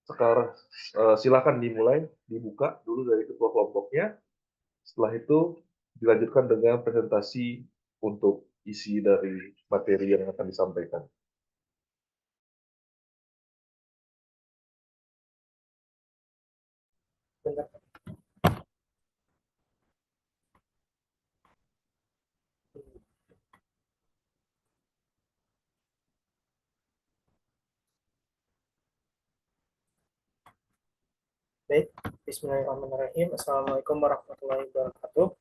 Sekarang silakan dibuka dulu dari ketua kelompoknya. Setelah itu dilanjutkan dengan presentasi untuk isi dari materi yang akan disampaikan. Baik, bismillahirrahmanirrahim. Assalamualaikum warahmatullahi wabarakatuh.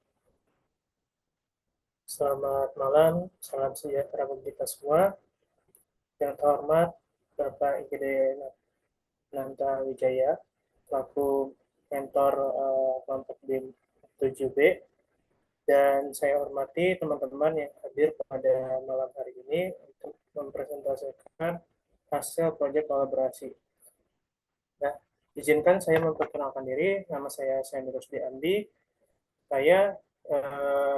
Selamat malam, salam sejahtera bagi kita semua. Yang terhormat Bapak IGD Nanta Wijaya, selaku mentor kelompok BIM 7B, dan saya hormati teman-teman yang hadir pada malam hari ini untuk mempresentasikan hasil proyek kolaborasi. Nah, izinkan saya memperkenalkan diri. Nama saya Sandy Rusdi Andi. Saya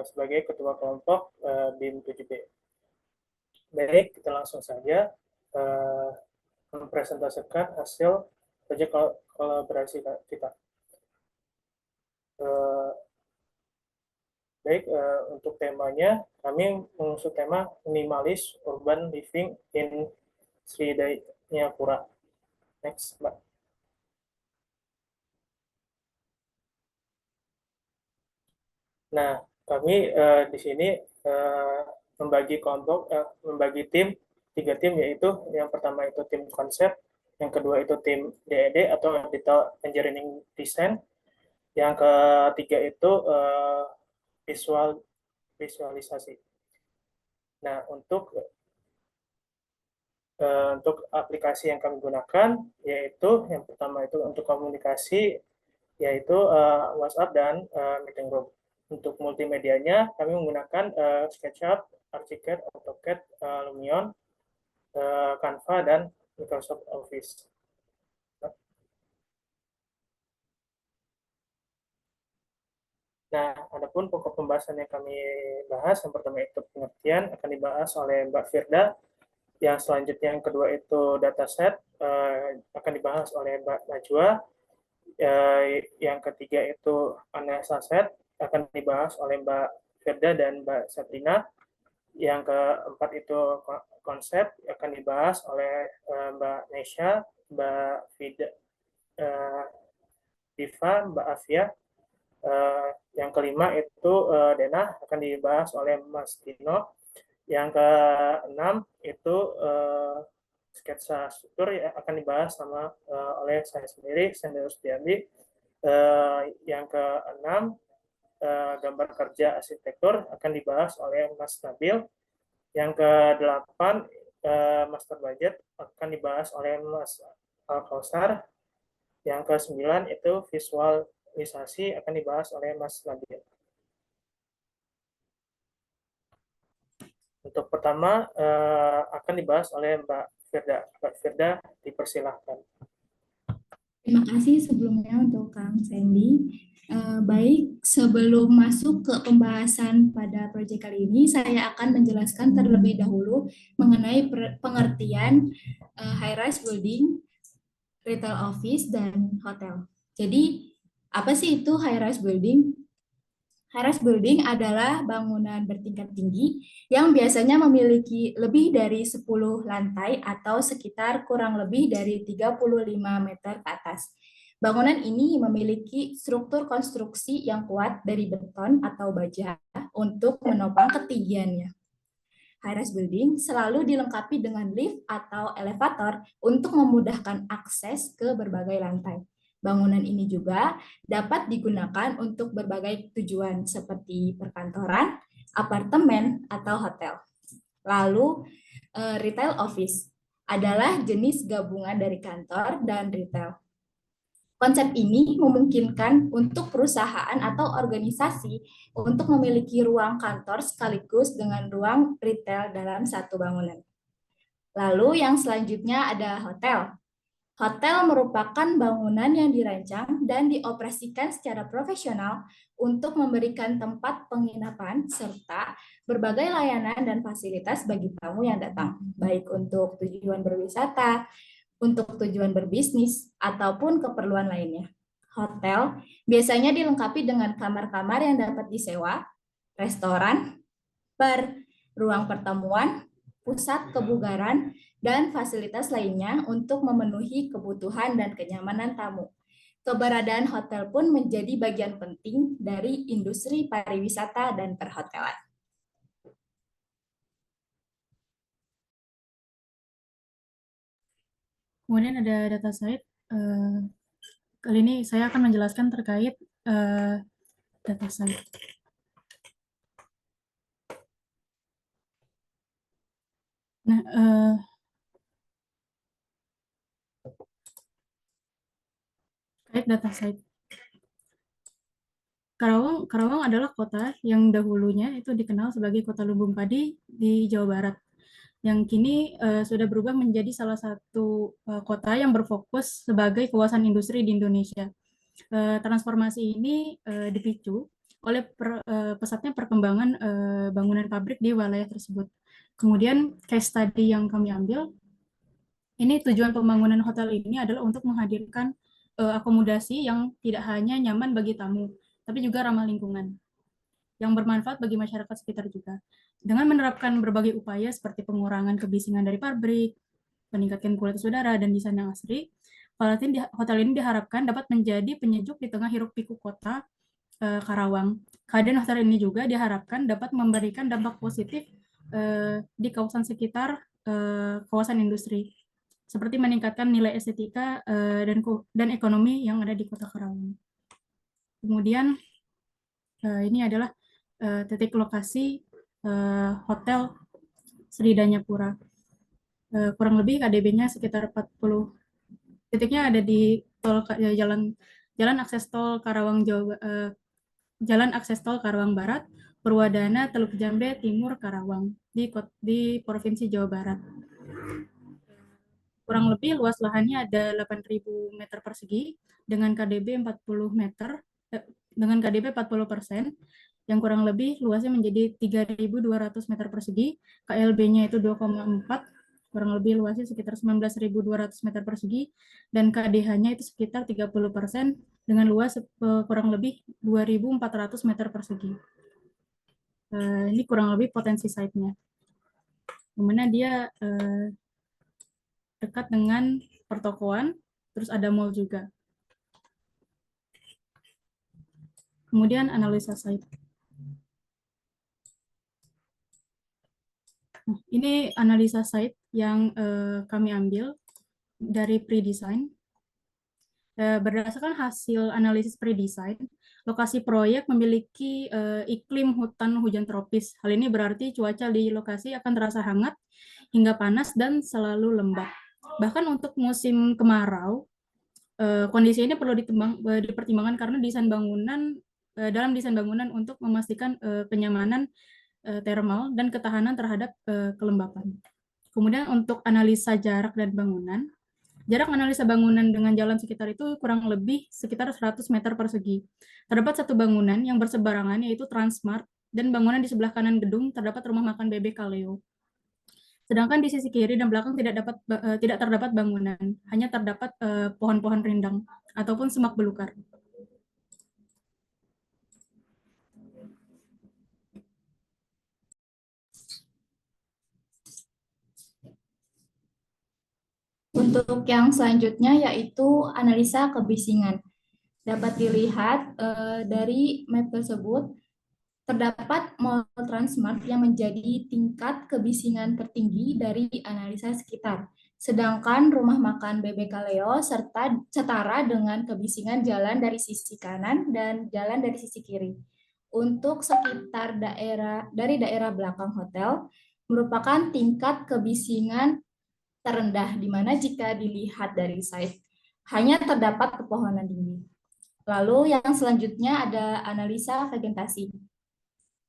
sebagai ketua kelompok BIM 7B. Baik, kita langsung saja mempresentasikan hasil proyek kolaborasi kita. Baik, untuk temanya, kami mengusung tema minimalis urban living in Sridayapura. Next, Mbak. Nah, kami di sini membagi kelompok, membagi tim, 3 tim, yaitu yang pertama itu tim konsep, yang kedua itu tim DED atau Detail Engineering Design, yang ketiga itu visualisasi. Nah, untuk aplikasi yang kami gunakan, yaitu yang pertama itu untuk komunikasi, yaitu WhatsApp dan Meeting Room. Untuk multimedianya, kami menggunakan SketchUp, Archicad, AutoCAD, Lumion, Canva, dan Microsoft Office. Nah, adapun pokok pembahasan yang kami bahas, yang pertama itu pengertian, akan dibahas oleh Mbak Firda. Yang selanjutnya yang kedua itu dataset, akan dibahas oleh Mbak Najwa. Yang ketiga itu analisa set, akan dibahas oleh Mbak Firda dan Mbak Sabrina. Yang keempat itu konsep, akan dibahas oleh Mbak Nesha, Mbak Diva, Mbak Afia. Yang kelima itu denah, akan dibahas oleh Mas Tino. Yang keenam itu sketsa struktur, akan dibahas oleh saya sendiri, Sandy Rusdiandi. Yang keenam gambar kerja arsitektur, akan dibahas oleh Mas Nabil. Yang kedelapan master budget, akan dibahas oleh Mas Al-Kausar. Yang kesembilan itu visualisasi, akan dibahas oleh Mas Nabil. Untuk pertama akan dibahas oleh Mbak Firda. Mbak Firda, dipersilahkan. Terima kasih sebelumnya untuk Kang Sandy. Baik, sebelum masuk ke pembahasan pada proyek kali ini, saya akan menjelaskan terlebih dahulu mengenai pengertian high-rise building, retail office, dan hotel. Jadi, apa sih itu high-rise building? High-rise building adalah bangunan bertingkat tinggi yang biasanya memiliki lebih dari 10 lantai atau sekitar kurang lebih dari 35 meter ke atas. Bangunan ini memiliki struktur konstruksi yang kuat dari beton atau baja untuk menopang ketinggiannya. High-rise building selalu dilengkapi dengan lift atau elevator untuk memudahkan akses ke berbagai lantai. Bangunan ini juga dapat digunakan untuk berbagai tujuan seperti perkantoran, apartemen, atau hotel. Lalu, retail office adalah jenis gabungan dari kantor dan retail. Konsep ini memungkinkan untuk perusahaan atau organisasi untuk memiliki ruang kantor sekaligus dengan ruang retail dalam satu bangunan. Lalu yang selanjutnya ada hotel. Hotel merupakan bangunan yang dirancang dan dioperasikan secara profesional untuk memberikan tempat penginapan serta berbagai layanan dan fasilitas bagi tamu yang datang, baik untuk tujuan berwisata, untuk tujuan berbisnis ataupun keperluan lainnya. Hotel biasanya dilengkapi dengan kamar-kamar yang dapat disewa, restoran, bar, ruang pertemuan, pusat kebugaran, dan fasilitas lainnya untuk memenuhi kebutuhan dan kenyamanan tamu. Keberadaan hotel pun menjadi bagian penting dari industri pariwisata dan perhotelan. Kemudian ada data site. Kali ini saya akan menjelaskan terkait data site. Nah, terkait data site. Karawang adalah kota yang dahulunya itu dikenal sebagai kota lumbung padi di Jawa Barat, yang kini sudah berubah menjadi salah satu kota yang berfokus sebagai kawasan industri di Indonesia. Transformasi ini dipicu oleh pesatnya perkembangan bangunan pabrik di wilayah tersebut. Kemudian case study yang kami ambil, ini tujuan pembangunan hotel ini adalah untuk menghadirkan akomodasi yang tidak hanya nyaman bagi tamu, tapi juga ramah lingkungan, yang bermanfaat bagi masyarakat sekitar juga. Dengan menerapkan berbagai upaya seperti pengurangan kebisingan dari pabrik, meningkatkan kualitas udara, dan desain yang asri, hotel ini diharapkan dapat menjadi penyejuk di tengah hiruk-pikuk kota Karawang. Kehadiran hotel ini juga diharapkan dapat memberikan dampak positif di kawasan sekitar kawasan industri, seperti meningkatkan nilai estetika dan ekonomi yang ada di kota Karawang. Kemudian ini adalah titik lokasi Hotel Sri Danyapura. Kurang lebih KDB-nya sekitar 40. Titiknya ada di jalan akses tol Karawang Jalan akses tol Karawang Barat, Purwadana, Teluk Jambe, Timur, Karawang di Provinsi Jawa Barat. Kurang lebih luas lahannya ada 8.000 meter persegi dengan KDB 40 meter dengan KDB 40%, yang kurang lebih luasnya menjadi 3.200 meter persegi, KLB-nya itu 2,4, kurang lebih luasnya sekitar 19.200 meter persegi, dan KDH-nya itu sekitar 30% dengan luas kurang lebih 2.400 meter persegi. Ini kurang lebih potensi site-nya. Dimana dia dekat dengan pertokoan, terus ada mall juga. Kemudian analisa site. Nah, ini analisa site yang kami ambil dari pre-design. Berdasarkan hasil analisis pre-design, lokasi proyek memiliki iklim hutan hujan tropis. Hal ini berarti cuaca di lokasi akan terasa hangat hingga panas dan selalu lembab. Bahkan untuk musim kemarau, kondisi ini perlu dipertimbangkan karena dalam desain bangunan untuk memastikan kenyamanan thermal dan ketahanan terhadap kelembapan. Kemudian untuk analisa jarak dan bangunan, jarak analisa bangunan dengan jalan sekitar itu kurang lebih sekitar 100 meter persegi. Terdapat satu bangunan yang berseberangan yaitu Transmart, dan bangunan di sebelah kanan gedung terdapat rumah makan Bebek Kaleo. Sedangkan di sisi kiri dan belakang tidak terdapat bangunan, hanya terdapat pohon-pohon rindang ataupun semak belukar. Untuk yang selanjutnya yaitu analisa kebisingan. Dapat dilihat dari map tersebut, terdapat Mall Transmart yang menjadi tingkat kebisingan tertinggi dari analisa sekitar. Sedangkan rumah makan Bebek Kaleo setara dengan kebisingan jalan dari sisi kanan dan jalan dari sisi kiri. Untuk sekitar dari daerah belakang hotel merupakan tingkat kebisingan terendah, di mana jika dilihat dari site hanya terdapat pepohonan tinggi. Lalu yang selanjutnya ada analisa vegetasi.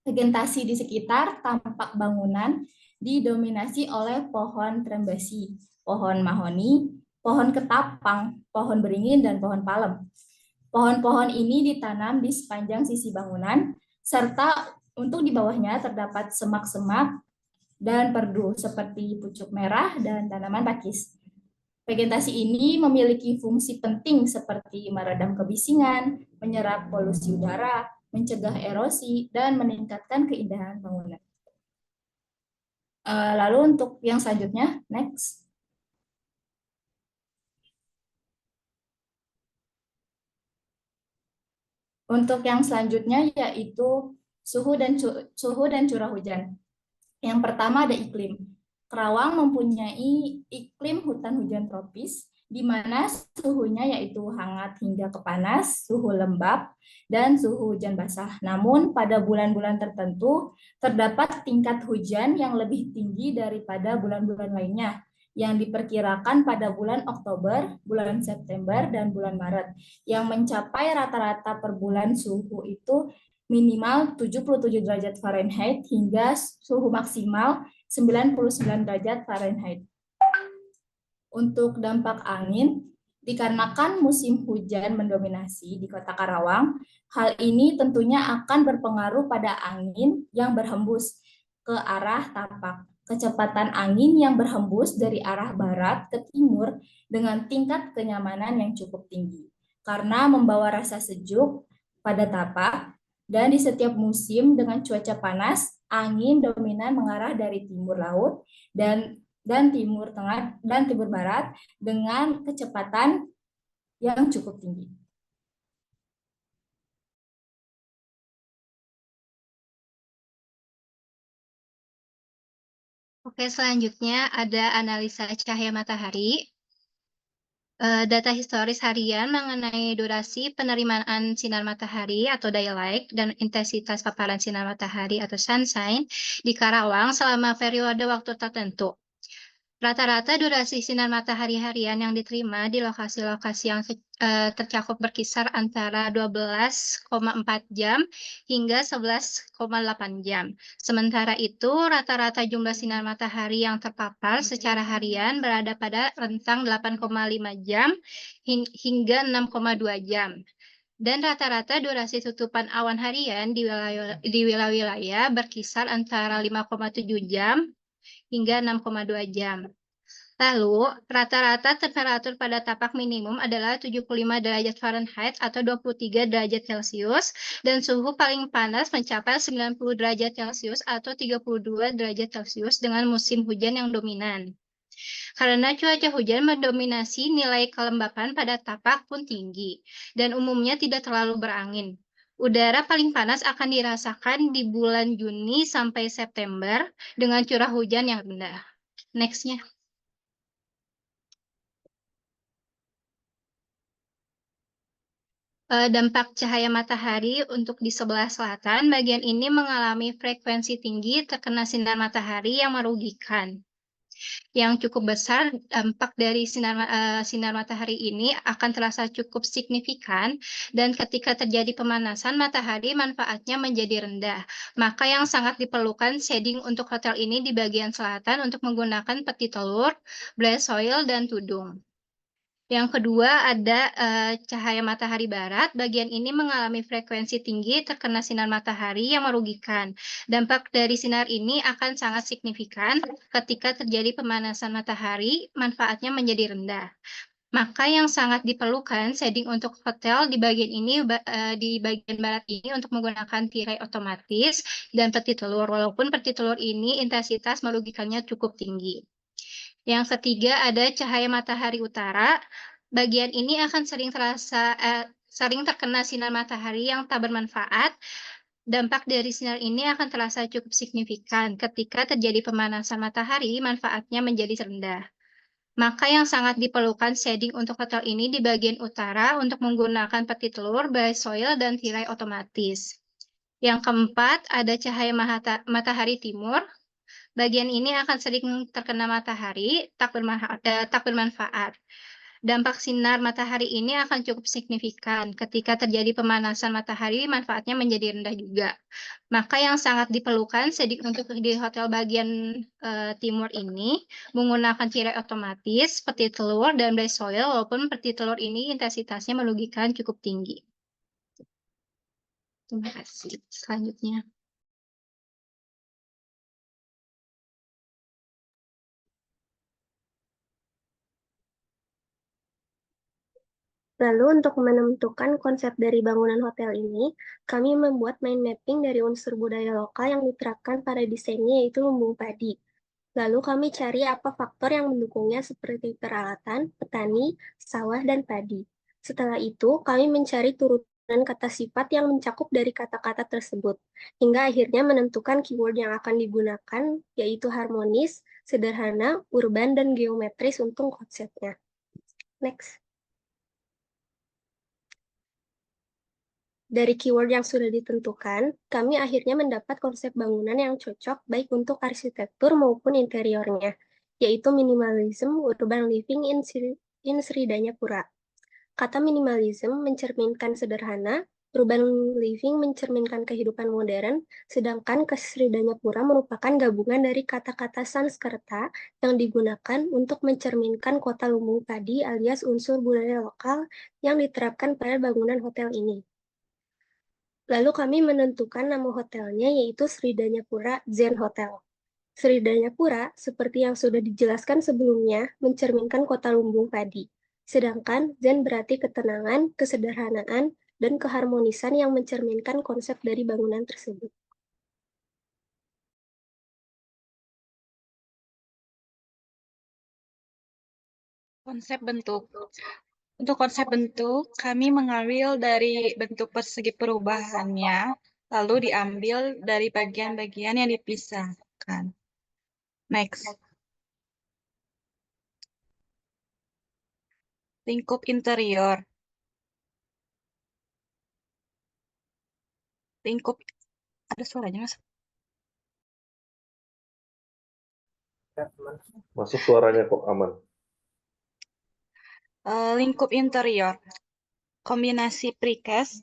Vegetasi di sekitar tampak bangunan didominasi oleh pohon trembesi, pohon mahoni, pohon ketapang, pohon beringin, dan pohon palem. Pohon-pohon ini ditanam di sepanjang sisi bangunan, serta untuk di bawahnya terdapat semak-semak dan perdu seperti pucuk merah dan tanaman pakis. Vegetasi ini memiliki fungsi penting seperti meredam kebisingan, menyerap polusi udara, mencegah erosi, dan meningkatkan keindahan bangunan. Lalu untuk yang selanjutnya, next. Untuk yang selanjutnya yaitu suhu dan curah hujan. Yang pertama ada iklim. Kerawang mempunyai iklim hutan hujan tropis, di mana suhunya yaitu hangat hingga ke panas, suhu lembab, dan suhu hujan basah. Namun pada bulan-bulan tertentu terdapat tingkat hujan yang lebih tinggi daripada bulan-bulan lainnya, yang diperkirakan pada bulan Oktober, bulan September, dan bulan Maret, yang mencapai rata-rata per bulan suhu itu minimal 77 derajat Fahrenheit hingga suhu maksimal 99 derajat Fahrenheit. Untuk dampak angin, dikarenakan musim hujan mendominasi di Kota Karawang, hal ini tentunya akan berpengaruh pada angin yang berhembus ke arah Tapak. Kecepatan angin yang berhembus dari arah barat ke timur dengan tingkat kenyamanan yang cukup tinggi, karena membawa rasa sejuk pada Tapak. Dan di setiap musim dengan cuaca panas, angin dominan mengarah dari timur laut dan timur tengah dan timur barat dengan kecepatan yang cukup tinggi. Oke, selanjutnya ada analisa cahaya matahari. Data historis harian mengenai durasi penerimaan sinar matahari atau daylight dan intensitas paparan sinar matahari atau sunshine di Karawang selama periode waktu tertentu. Rata-rata durasi sinar matahari harian yang diterima di lokasi-lokasi yang tercakup berkisar antara 12,4 jam hingga 11,8 jam. Sementara itu, rata-rata jumlah sinar matahari yang terpapar secara harian berada pada rentang 8,5 jam hingga 6,2 jam. Dan rata-rata durasi tutupan awan harian di wilayah-wilayah berkisar antara 5,7 jam hingga 6,2 jam. Lalu, rata-rata temperatur pada tapak minimum adalah 75 derajat Fahrenheit atau 23 derajat Celcius, dan suhu paling panas mencapai 90 derajat Celcius atau 32 derajat Celcius dengan musim hujan yang dominan. Karena cuaca hujan mendominasi, nilai kelembapan pada tapak pun tinggi, dan umumnya tidak terlalu berangin. Udara paling panas akan dirasakan di bulan Juni sampai September dengan curah hujan yang rendah. Next-nya. Dampak cahaya matahari untuk di sebelah selatan, bagian ini mengalami frekuensi tinggi terkena sinar matahari yang merugikan. Yang cukup besar, dampak dari sinar matahari ini akan terasa cukup signifikan, dan ketika terjadi pemanasan matahari, manfaatnya menjadi rendah. Maka yang sangat diperlukan shading untuk hotel ini di bagian selatan untuk menggunakan peti telur, brass soil, dan tudung. Yang kedua ada cahaya matahari barat. Bagian ini mengalami frekuensi tinggi terkena sinar matahari yang merugikan. Dampak dari sinar ini akan sangat signifikan ketika terjadi pemanasan matahari, manfaatnya menjadi rendah. Maka yang sangat diperlukan shading untuk hotel di bagian ini, di bagian barat ini untuk menggunakan tirai otomatis dan peti telur, walaupun peti telur ini intensitas merugikannya cukup tinggi. Yang ketiga ada cahaya matahari utara. Bagian ini akan sering terkena sinar matahari yang tak bermanfaat. Dampak dari sinar ini akan terasa cukup signifikan. Ketika terjadi pemanasan matahari, manfaatnya menjadi rendah. Maka yang sangat diperlukan shading untuk hotel ini di bagian utara untuk menggunakan peti telur, brass soil, dan tirai otomatis. Yang keempat ada cahaya matahari timur. Bagian ini akan sering terkena matahari, tak bermanfaat. Dampak sinar matahari ini akan cukup signifikan. Ketika terjadi pemanasan matahari, manfaatnya menjadi rendah juga. Maka yang sangat diperlukan shading untuk di hotel bagian timur ini menggunakan tirai otomatis, peti telur, dan brass soil, walaupun peti telur ini intensitasnya merugikan cukup tinggi. Terima kasih. Selanjutnya. Lalu untuk menentukan konsep dari bangunan hotel ini, kami membuat mind mapping dari unsur budaya lokal yang diterapkan pada desainnya yaitu lumbung padi. Lalu kami cari apa faktor yang mendukungnya seperti peralatan, petani, sawah, dan padi. Setelah itu, kami mencari turunan kata sifat yang mencakup dari kata-kata tersebut, hingga akhirnya menentukan keyword yang akan digunakan, yaitu harmonis, sederhana, urban, dan geometris untuk konsepnya. Next. Dari keyword yang sudah ditentukan, kami akhirnya mendapat konsep bangunan yang cocok baik untuk arsitektur maupun interiornya, yaitu minimalism urban living in Sridanyapura. Kata minimalism mencerminkan sederhana, urban living mencerminkan kehidupan modern, sedangkan Sridanyapura merupakan gabungan dari kata-kata Sanskerta yang digunakan untuk mencerminkan kota lumbung padi alias unsur budaya lokal yang diterapkan pada bangunan hotel ini. Lalu kami menentukan nama hotelnya yaitu Sridanyapura Zen Hotel. Sridanyapura, seperti yang sudah dijelaskan sebelumnya, mencerminkan kota lumbung padi. Sedangkan Zen berarti ketenangan, kesederhanaan, dan keharmonisan yang mencerminkan konsep dari bangunan tersebut. Konsep bentuk. Untuk konsep bentuk, kami mengambil dari bentuk persegi perubahannya, lalu diambil dari bagian-bagian yang dipisahkan. Next. Lingkup interior. Lingkup, ada suaranya, Mas? Masuk suaranya kok aman. Lingkup interior. Kombinasi precast,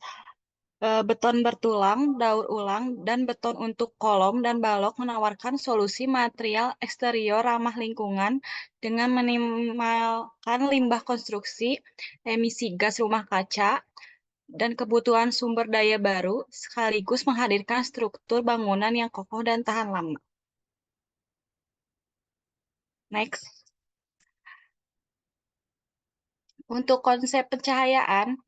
beton bertulang, daur ulang, dan beton untuk kolom dan balok menawarkan solusi material eksterior ramah lingkungan dengan meminimalkan limbah konstruksi, emisi gas rumah kaca, dan kebutuhan sumber daya baru, sekaligus menghadirkan struktur bangunan yang kokoh dan tahan lama. Next. Untuk konsep pencahayaan,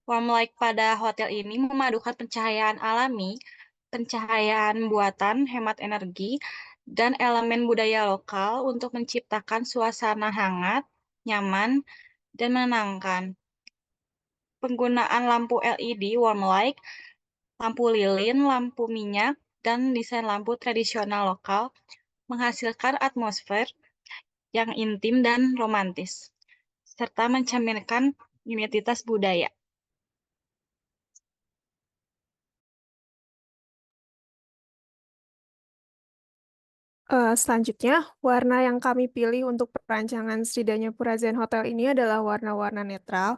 warm light pada hotel ini memadukan pencahayaan alami, pencahayaan buatan, hemat energi, dan elemen budaya lokal untuk menciptakan suasana hangat, nyaman, dan menenangkan. Penggunaan lampu LED warm light, lampu lilin, lampu minyak, dan desain lampu tradisional lokal menghasilkan atmosfer yang intim dan romantis, serta mencerminkan identitas budaya. Selanjutnya, warna yang kami pilih untuk perancangan Sridanyapura Zen Hotel ini adalah warna-warna netral.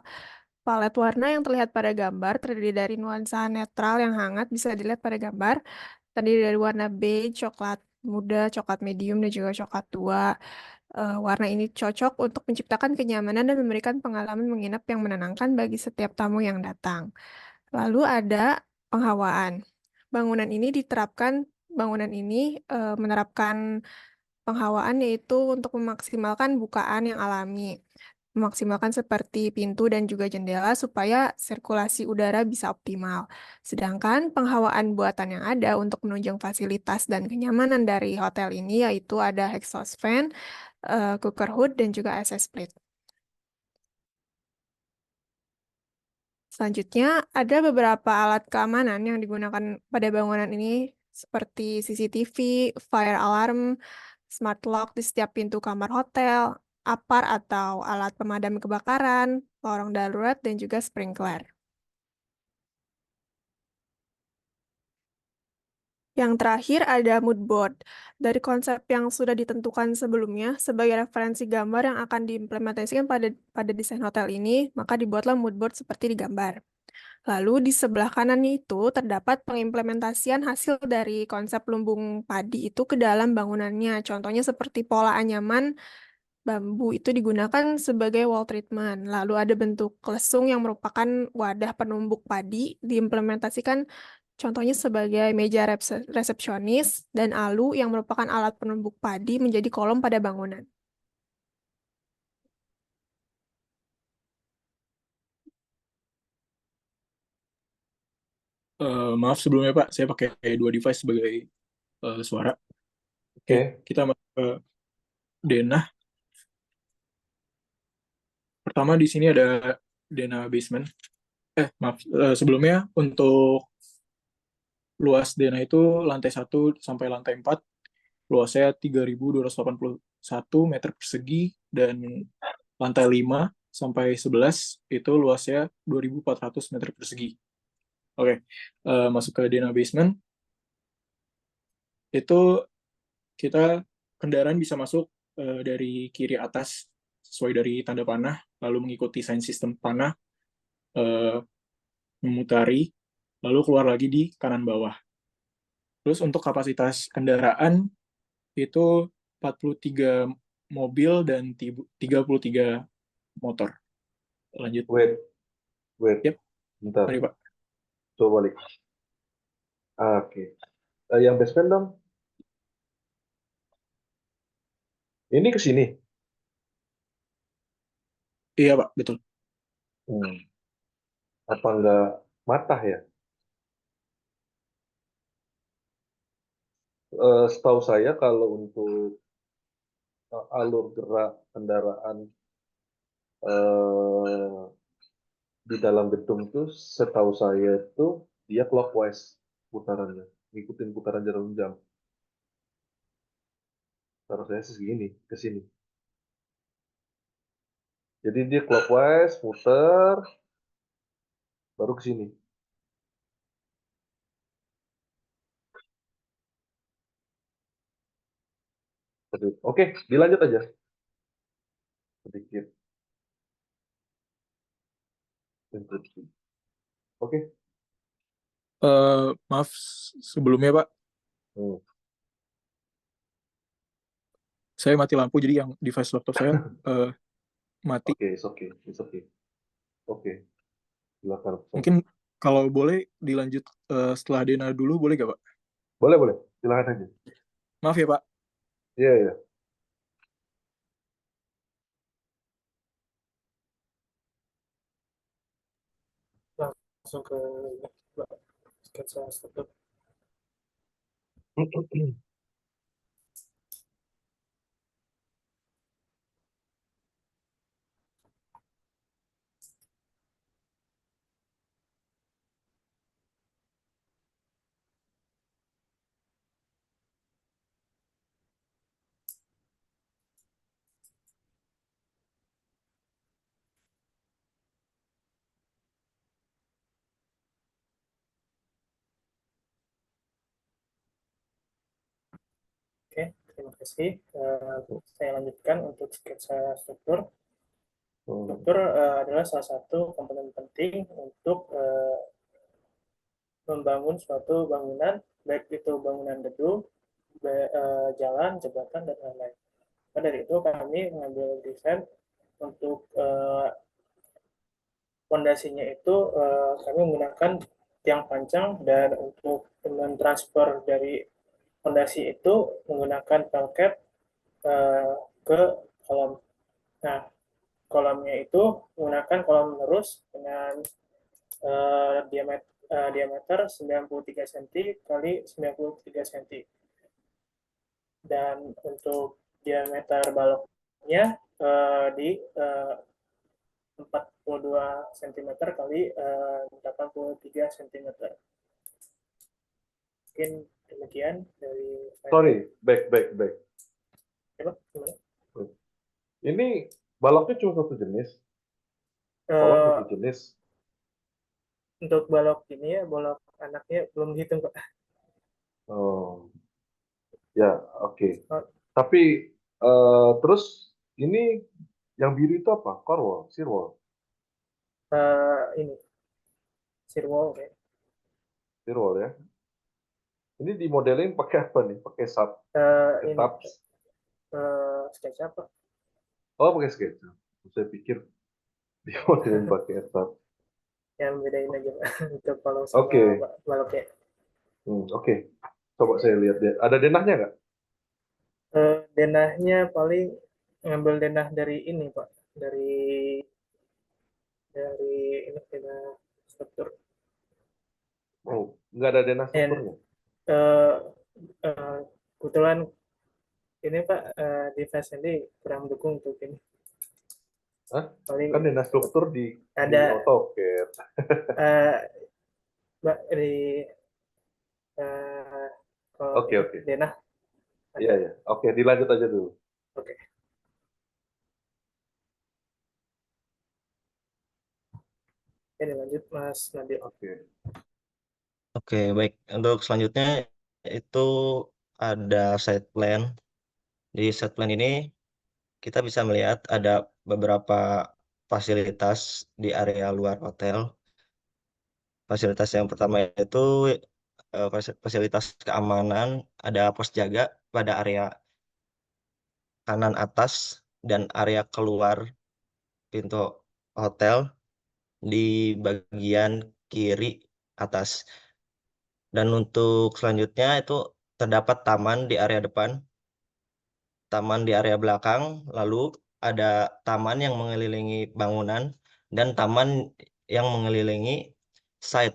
Palet warna yang terlihat pada gambar terdiri dari nuansa netral yang hangat bisa dilihat pada gambar, terdiri dari warna beige, coklat muda, coklat medium, dan juga coklat tua. Warna ini cocok untuk menciptakan kenyamanan dan memberikan pengalaman menginap yang menenangkan bagi setiap tamu yang datang. Lalu ada penghawaan. Bangunan ini menerapkan penghawaan yaitu untuk memaksimalkan bukaan yang alami, memaksimalkan seperti pintu dan juga jendela supaya sirkulasi udara bisa optimal. Sedangkan penghawaan buatan yang ada untuk menunjang fasilitas dan kenyamanan dari hotel ini yaitu ada exhaust fan, cooker hood, dan juga AC split. Selanjutnya, ada beberapa alat keamanan yang digunakan pada bangunan ini seperti CCTV, fire alarm, smart lock di setiap pintu kamar hotel, APAR atau alat pemadam kebakaran, lorong darurat, dan juga sprinkler. Yang terakhir ada mood board. Dari konsep yang sudah ditentukan sebelumnya sebagai referensi gambar yang akan diimplementasikan pada desain hotel ini, maka dibuatlah mood board seperti di gambar. Lalu di sebelah kanan itu terdapat pengimplementasian hasil dari konsep lumbung padi itu ke dalam bangunannya. Contohnya seperti pola anyaman bambu itu digunakan sebagai wall treatment. Lalu ada bentuk lesung yang merupakan wadah penumbuk padi diimplementasikan contohnya sebagai meja resepsionis dan alu yang merupakan alat penumbuk padi menjadi kolom pada bangunan. Maaf sebelumnya Pak, saya pakai 2 device sebagai suara. Oke, Oke. kita masuk ke denah. Pertama di sini ada denah basement. Maaf, sebelumnya untuk luas denah itu lantai 1 sampai lantai 4, luasnya 3.281 meter persegi, dan lantai 5 sampai 11 itu luasnya 2.400 meter persegi. Oke, masuk ke denah basement. Itu kita kendaraan bisa masuk dari kiri atas sesuai dari tanda panah, lalu mengikuti sign sistem panah, memutari, lalu keluar lagi di kanan bawah. Terus untuk kapasitas kendaraan itu 43 mobil dan 33 motor. Lanjut. Wait. Yep. Bentar. Mari Pak. Coba balik. Oke. Yang basement dong. Ini ke sini. Iya Pak, betul. Apa enggak matah ya? Setahu saya kalau untuk alur gerak kendaraan di dalam gedung itu, setahu saya itu dia clockwise putarannya, ngikutin putaran jarum jam. Setahu saya sih segini, ke sini. Jadi dia clockwise, muter, baru ke sini. Oke, dilanjut aja. Sedikit. Oke. Maaf sebelumnya Pak. Saya mati lampu, jadi yang device laptop saya mati. Oke, it's okay. Oke. Silakan. Mungkin kalau boleh dilanjut setelah denah dulu, boleh gak Pak? Boleh. Silakan aja. Maaf ya Pak. Iya. Langsung ke sketsa struktur. Oke, terima kasih. Saya lanjutkan untuk sketsa struktur. Struktur adalah salah satu komponen penting untuk membangun suatu bangunan, baik itu bangunan gedung, jalan, jembatan, dan lain-lain. Nah, dari itu kami mengambil desain untuk fondasinya itu kami menggunakan tiang panjang, dan untuk mentransfer dari fondasi itu menggunakan pelket ke kolom. Nah, kolomnya itu menggunakan kolom menerus dengan diameter 93 cm kali 93 cm. Dan untuk diameter baloknya di 42 cm kali 83 cm. Mungkin demikian dari saya. Sorry, back. Coba, gimana? Ini baloknya cuma satu jenis. Kolom satu jenis. Untuk balok ini ya, balok anaknya belum dihitung Pak. Oh. Ya, oke. Tapi terus ini yang biru itu apa? Core wall, shear wall? Ini shear wall ya. Shear wall ya. Ini dimodelin pakai apa nih? Pakai sub? Ini sketsa apa? Oh, pakai sketsa. Saya pikir dimodelin pakai sub. Yang bedain aja Pak. Untuk kalau sama baloknya. Oke. Coba saya lihat deh. Ada denahnya nggak? Denahnya paling ngambil denah dari ini Pak. Dari ini denah struktur. Oh, nggak ada denah And strukturnya. Kebetulan ini Pak, device ini kurang mendukung untuk ini. Hah? Paling Kan denah struktur di ada AutoCAD. Mbak di kalau Oke, ini oke. denah Iya, ada. ya. Oke, dilanjut aja dulu. Oke. Ini lanjut Mas Nabil. Oke. Oke, baik. Untuk selanjutnya itu ada site plan. Di site plan ini kita bisa melihat ada beberapa fasilitas di area luar hotel. Fasilitas yang pertama itu fasilitas keamanan, ada pos jaga pada area kanan atas dan area keluar pintu hotel di bagian kiri atas. Dan untuk selanjutnya itu terdapat taman di area depan, taman di area belakang, lalu ada taman yang mengelilingi bangunan, dan taman yang mengelilingi site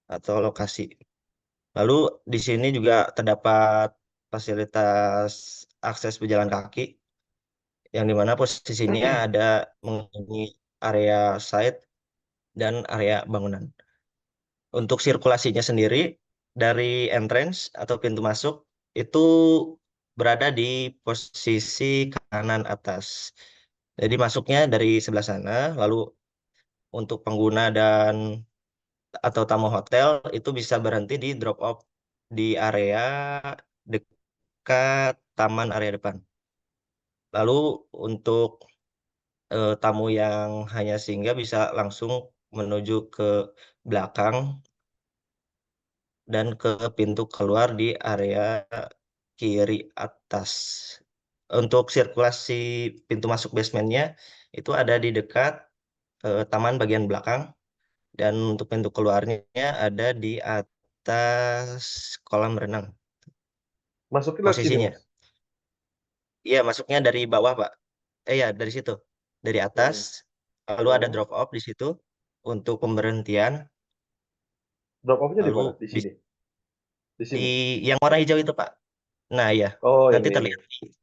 atau lokasi. Lalu di sini juga terdapat fasilitas akses pejalan kaki, yang dimana posisinya ada mengelilingi area site dan area bangunan. Untuk sirkulasinya sendiri, dari entrance atau pintu masuk, itu berada di posisi kanan atas. Jadi masuknya dari sebelah sana, lalu untuk pengguna dan atau tamu hotel itu bisa berhenti di drop off di area dekat taman area depan. Lalu untuk tamu yang hanya singgah bisa langsung menuju ke belakang dan ke pintu keluar di area kiri atas. Untuk sirkulasi pintu masuk basementnya itu ada di dekat taman bagian belakang, dan untuk pintu keluarnya ada di atas kolam renang Masukin lewat sini, posisinya. Mas. Iya, masuknya dari bawah, Pak. Ya, dari situ. Dari atas, lalu ada Oh. drop off di situ untuk pemberhentian. Drop off-nya di Lalu mana? Di di, sini. Di di sini. yang warna hijau itu, Pak. Nah, ya. Oh, Nanti ini. terlihat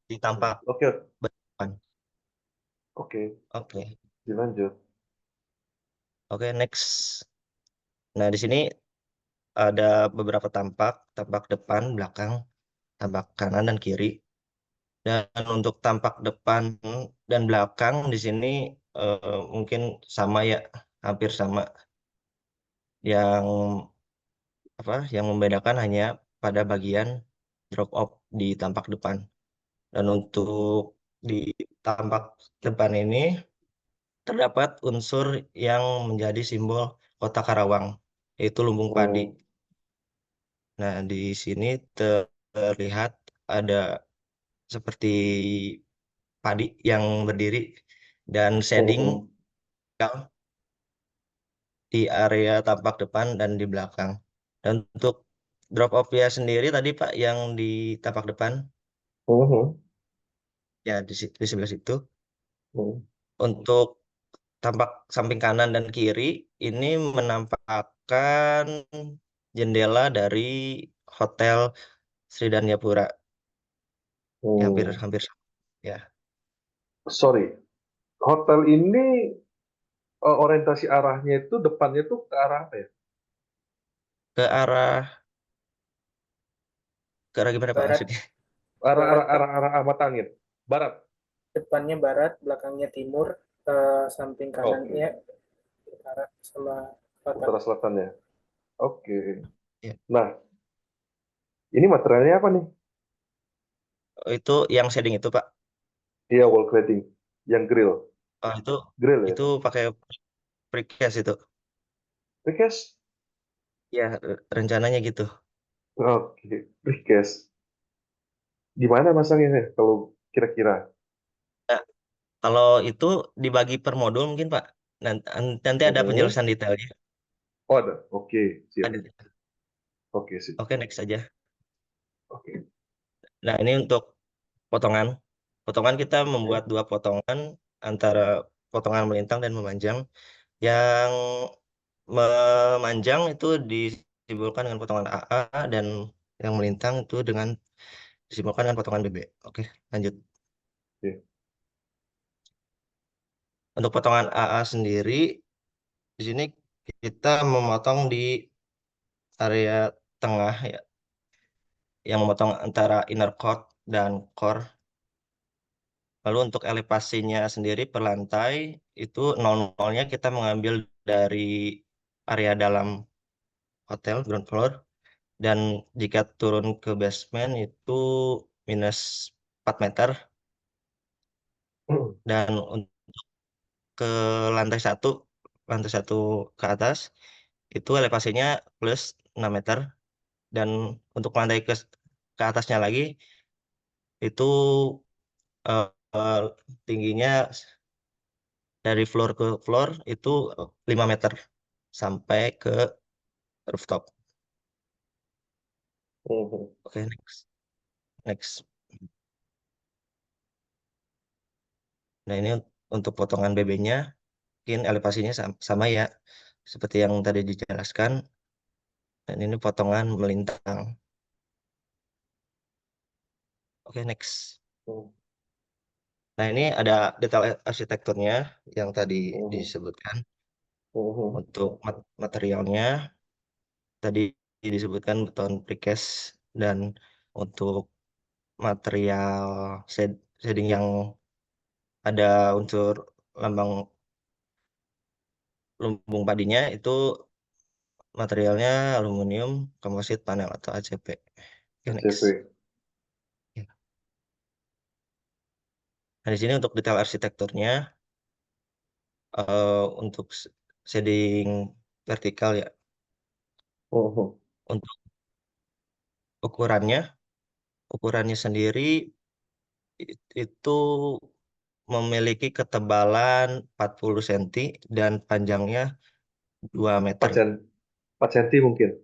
di tampak Oke, depan. oke. Oke. Dilanjut. Oke, next. Nah, di sini ada beberapa tampak depan, belakang, tampak kanan dan kiri. Dan untuk tampak depan dan belakang di sini mungkin sama ya, hampir sama. Yang yang membedakan hanya pada bagian drop off di tampak depan. Dan untuk di tampak depan ini terdapat unsur yang menjadi simbol Kota Karawang, yaitu lumbung padi. Oh. Nah, di sini terlihat ada seperti padi yang berdiri dan shading di area tampak depan dan di belakang. Dan untuk drop off ya sendiri tadi Pak yang di tampak depan, ya di sebelah situ. Untuk tampak samping kanan dan kiri ini menampakkan jendela dari Hotel Sridharmapura. Hampir sama, ya. Sorry, hotel ini orientasi arahnya itu depannya tuh ke arah apa ya? Ke arah gimana Pak Barat. maksudnya? Arah Ahmad Angin. Barat. Depannya barat, belakangnya timur, samping kanannya utara sama Utara selatannya. Oke. Ya. Nah, ini materialnya apa nih? Itu yang shading itu Pak. Iya, wall cladding. Yang grill. Oh, itu grill ya? Itu pakai precast itu. Precast? Ya, rencananya gitu. Oke, precast. Gimana masangnya kalau kira-kira? Nah, kalau itu dibagi per modul mungkin Pak. Nanti ada penjelasan detailnya. Oh, ada. Oke, siap. Ada. Oke, sip. Oke, next aja. Oke. Nah, ini untuk potongan. Potongan kita membuat dua potongan antara potongan melintang dan memanjang. Yang memanjang itu di disimbolkan dengan potongan AA dan yang melintang itu dengan disimbolkan dengan potongan BB. Oke, lanjut. Oke. Untuk potongan AA sendiri, di sini kita memotong di area tengah ya, yang memotong antara inner core dan core. Lalu untuk elevasinya sendiri per lantai itu 0,0-nya kita mengambil dari area dalam hotel ground floor, dan jika turun ke basement itu minus 4 meter, dan untuk ke lantai satu ke atas itu elevasinya plus 6 meter, dan untuk lantai ke atasnya lagi itu eh, eh, tingginya dari floor ke floor itu 5 meter sampai ke rooftop. Oke, next. Nah, ini untuk potongan BB-nya mungkin elevasinya sama ya seperti yang tadi dijelaskan, dan ini potongan melintang. Oke, next. Nah, ini ada detail arsitekturnya yang tadi disebutkan. Untuk materialnya tadi disebutkan beton precast, dan untuk material shading yang ada unsur lambang lumbung padinya itu materialnya aluminium komposit panel atau ACP. Oke, next. Ya. Nah, di sini untuk detail arsitekturnya untuk shading vertikal ya. Untuk ukurannya sendiri itu memiliki ketebalan 40 cm dan panjangnya 2 meter. 4 cm mungkin.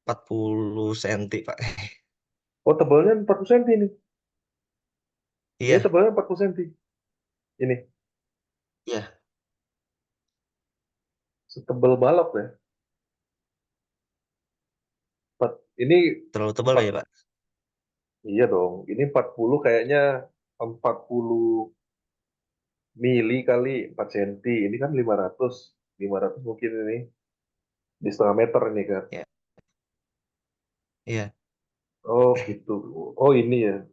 40 cm, Pak. Oh, tebalnya 40 cm ini. Iya. Ini tebalnya 40 cm. Ini. Iya. Setebal balok ya. Ini terlalu tebal ya, Pak? Iya dong. Ini 40 kayaknya 40 mili kali 4 cm. Ini kan 500. 500 mungkin ini. Di setengah meter ini kan. Iya. Iya. Oh gitu. Oh ini ya.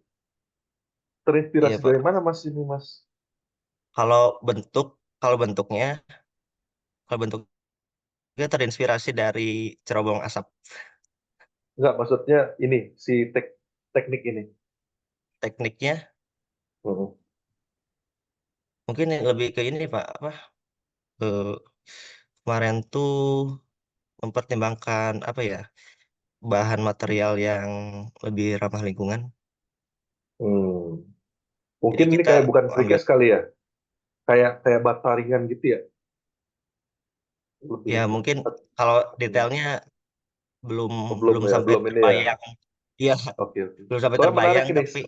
Terinspirasi Iya, Pak. dari mana Mas ini Mas? Kalau bentuknya terinspirasi dari cerobong asap. Enggak, maksudnya ini si teknik ini. Tekniknya mungkin lebih ke ini, Pak, apa? Kemarin tuh mempertimbangkan apa ya? Bahan material yang lebih ramah lingkungan. Mungkin Jadi ini kita kayak bukan ambil, precast kali ya? Kayak bata ringan gitu ya? Lebih. ya mungkin kalau detailnya belum belum ya, sampai belum ini ya. terbayang. Iya, Oke. belum sampai Soalnya menarik terbayang, ini. tapi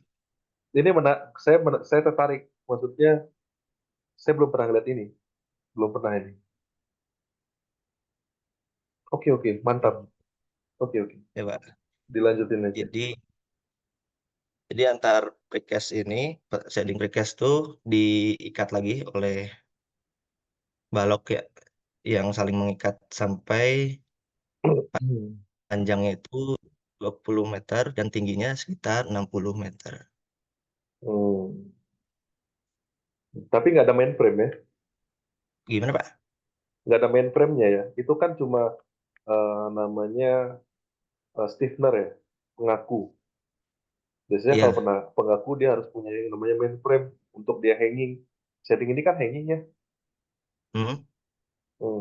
Ini saya tertarik. Maksudnya saya belum pernah lihat ini. Belum pernah ini. Oke, mantap. Oke. ya, Pak. Dilanjutin aja. Jadi antar precast ini, shading precast tuh diikat lagi oleh balok ya, yang saling mengikat sampai panjangnya itu 20 meter dan tingginya sekitar 60 meter. Tapi nggak ada mainframe ya? Gimana, Pak? Nggak ada mainframe-nya ya? Itu kan cuma namanya stiffener ya, pengaku. Biasanya Iya. kalau pengaku dia harus punya yang namanya mainframe untuk dia hanging. Setting ini kan hanging ya.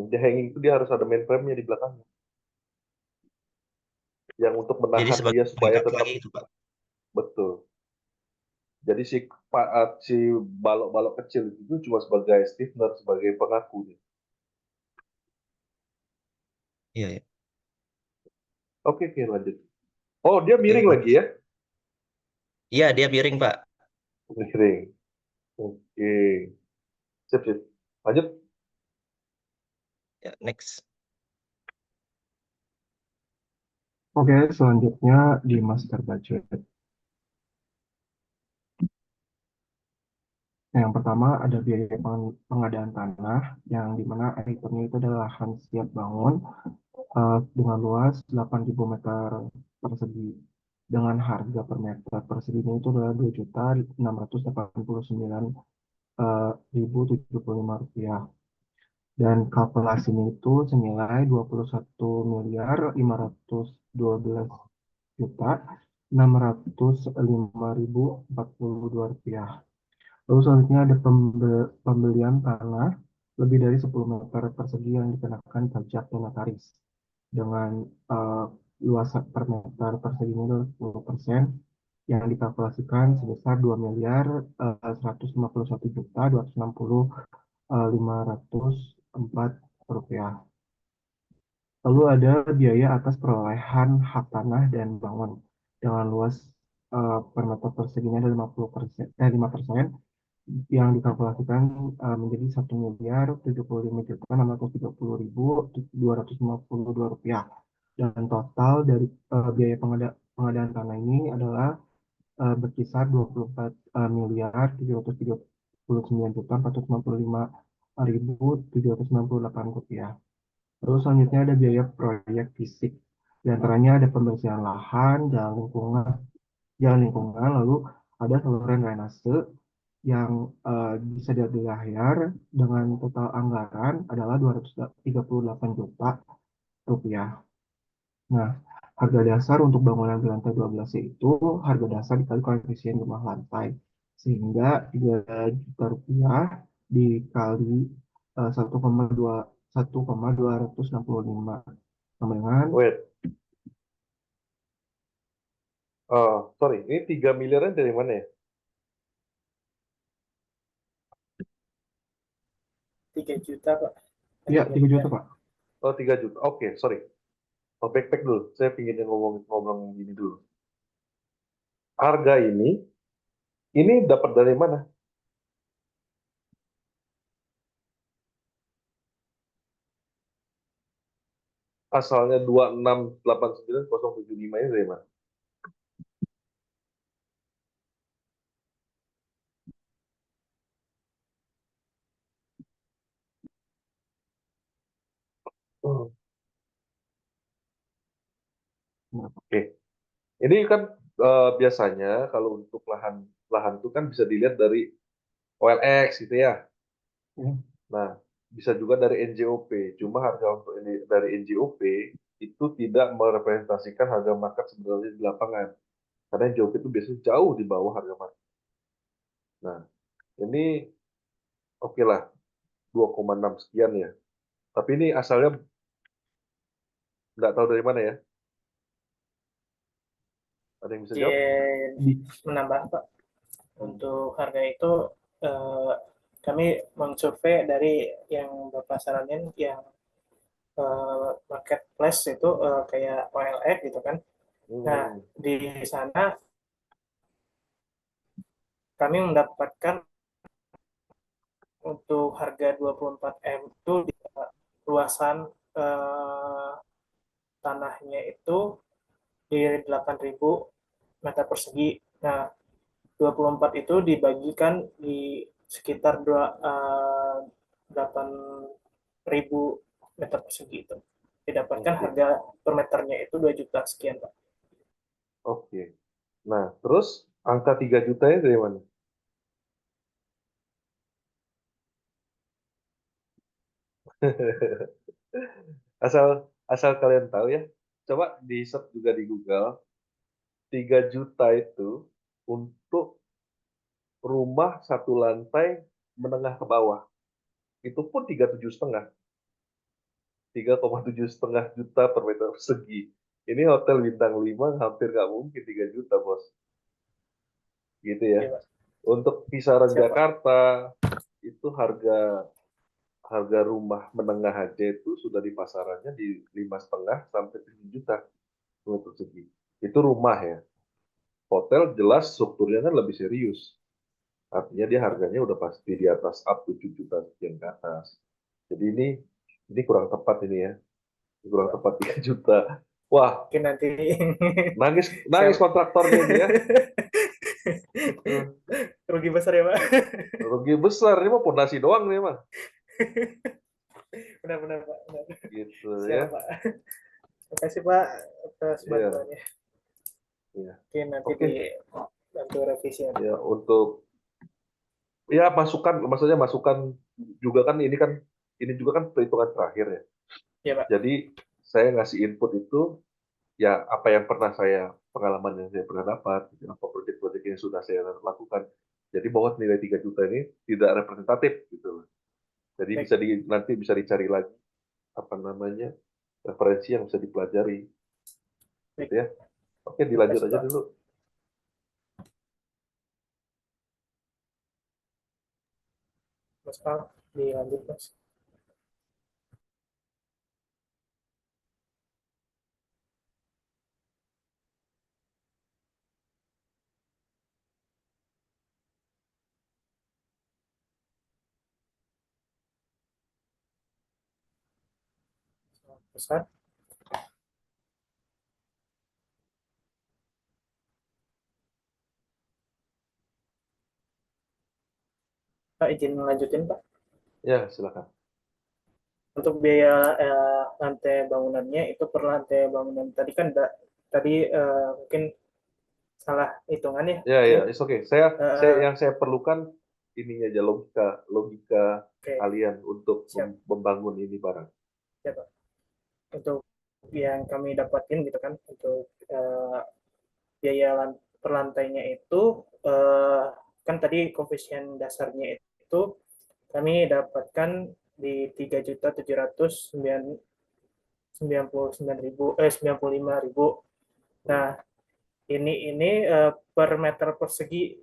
Dia hanging itu dia harus ada mainframe-nya di belakangnya. Yang untuk Jadi menahan sebagai dia supaya pengikat tetap lagi itu, Pak. betul. Jadi si balok-balok kecil itu cuma sebagai stiffener, sebagai pengaku. Iya. Oke, lanjut. Oh, dia miring lagi ya? Iya, dia miring, Pak. Miring. Oke. Sip. Lanjut. Ya, next. Oke, selanjutnya di master budget. Yang pertama ada biaya pengadaan tanah, yang dimana itemnya itu adalah lahan siap bangun dengan luas 8.000 meter persegi. Dengan harga per meter perseginya itu adalah Rp2.689.075. Dan kalkulasinya itu senilai Rp21.512.605.042. Lalu selanjutnya ada pembelian tanah lebih dari 10 meter persegi yang dikenakan pajak notaris dengan luas per meter perseginya adalah 10% yang dikalkulasikan sebesar Rp2.151.260.504. Lalu ada biaya atas perolehan hak tanah dan bangun dengan luas per meter perseginya adalah 5% yang dikalkulasikan menjadi Rp1.075.630.252 dan total dari biaya pengadaan tanah ini adalah berkisar Rp24.739.495.798. Lalu selanjutnya ada biaya proyek fisik, di antaranya ada pembersihan lahan, jalan lingkungan, lalu ada saluran drainase yang bisa dibayar dengan total anggaran adalah Rp238 juta. Nah, harga dasar untuk bangunan di lantai 12 yaitu harga dasar dikali koefisien jumlah lantai. Sehingga Rp3 juta dikali 1,265 sama dengan Wait, sorry, ini 3 miliaran dari mana ya? 3 juta, Pak. ya 3 juta, Pak. Oh, 3 juta. Oke, sorry. Oh, backpack dulu. Saya ingin ngomong ini dulu. Harga ini dapat dari mana? Asalnya 2689.075 ini dari mana? Oke. Ini kan biasanya kalau untuk lahan itu kan bisa dilihat dari OLX gitu ya. Nah, bisa juga dari NJOP. Cuma harga untuk ini dari NJOP itu tidak merepresentasikan harga market sebenarnya di lapangan. Karena NJOP itu biasanya jauh di bawah harga market. Nah, ini oke lah 2,6 sekian ya. Tapi ini asalnya nggak tahu dari mana ya. Ada yang bisa jawab? Menambah, Pak. Untuk harga itu kami mensurvei dari yang Bapak saranin yang marketplace itu kayak OLX gitu kan. Nah, di sana kami mendapatkan untuk harga 24M itu luasan tanahnya itu di 8.000 meter persegi. Nah, 24 itu dibagikan di sekitar 8.000 meter persegi itu. Didapatkan harga per meternya itu 2 juta sekian, Pak. Oke. Nah, terus angka 3 jutanya dari mana? asal kalian tahu ya, coba di search juga di Google, 3 juta itu untuk rumah satu lantai menengah ke bawah. Itu pun 37,5. 3,7,5 juta per meter persegi. Ini hotel bintang 5 hampir nggak mungkin 3 juta, Bos. Gitu ya. Iya, Pak. Untuk kisaran Jakarta, itu harga rumah menengah aja itu sudah di pasarannya di 5,5 sampai 7 juta per meter persegi. Itu rumah ya. Hotel jelas strukturnya kan lebih serius. Artinya dia harganya udah pasti di atas up 7 juta sekian ke atas. Jadi ini Ini kurang tepat ini ya. Ini kurang tepat 3 juta. Wah, Mungkin nanti nangis saya kontraktornya ini ya. rugi besar ya Pak. Rugi besar ini mah pondasi doang nih mah. Benar-benar Pak. Benar. Gitu Siap ya. Pak. Terima kasih Pak atas Iya. bantuannya. Iya. Oke, nanti Oke. dibantu revisi. Ya, untuk ya maksudnya masukan juga kan ini juga kan perhitungan terakhir ya. Iya Pak. Jadi saya ngasih input itu ya apa yang pengalaman yang saya pernah dapat, gitu, apa proyek-proyek yang sudah saya lakukan. Jadi bahwa nilai 3 juta ini tidak representatif gitu. Jadi Baik. nanti bisa dicari lagi apa namanya referensi yang bisa dipelajari. Gitu ya. Oke, Terima dilanjut kasih, aja Pak. dulu. Mas Pak, dilanjut Mas. Besar. Pak, izin melanjutin Pak. Ya, silakan. Untuk biaya lantai bangunannya itu per lantai bangunan tadi kan tadi mungkin salah hitungannya. Ya, it's okay. Yang Eh, saya perlukan ininya aja logika Oke, kalian untuk siap. membangun ini barang. Ya, Pak. Untuk yang kami dapatin gitu kan untuk biaya per lantainya itu kan tadi koefisien dasarnya itu kami dapatkan di 3.799.095. Nah, ini per meter persegi.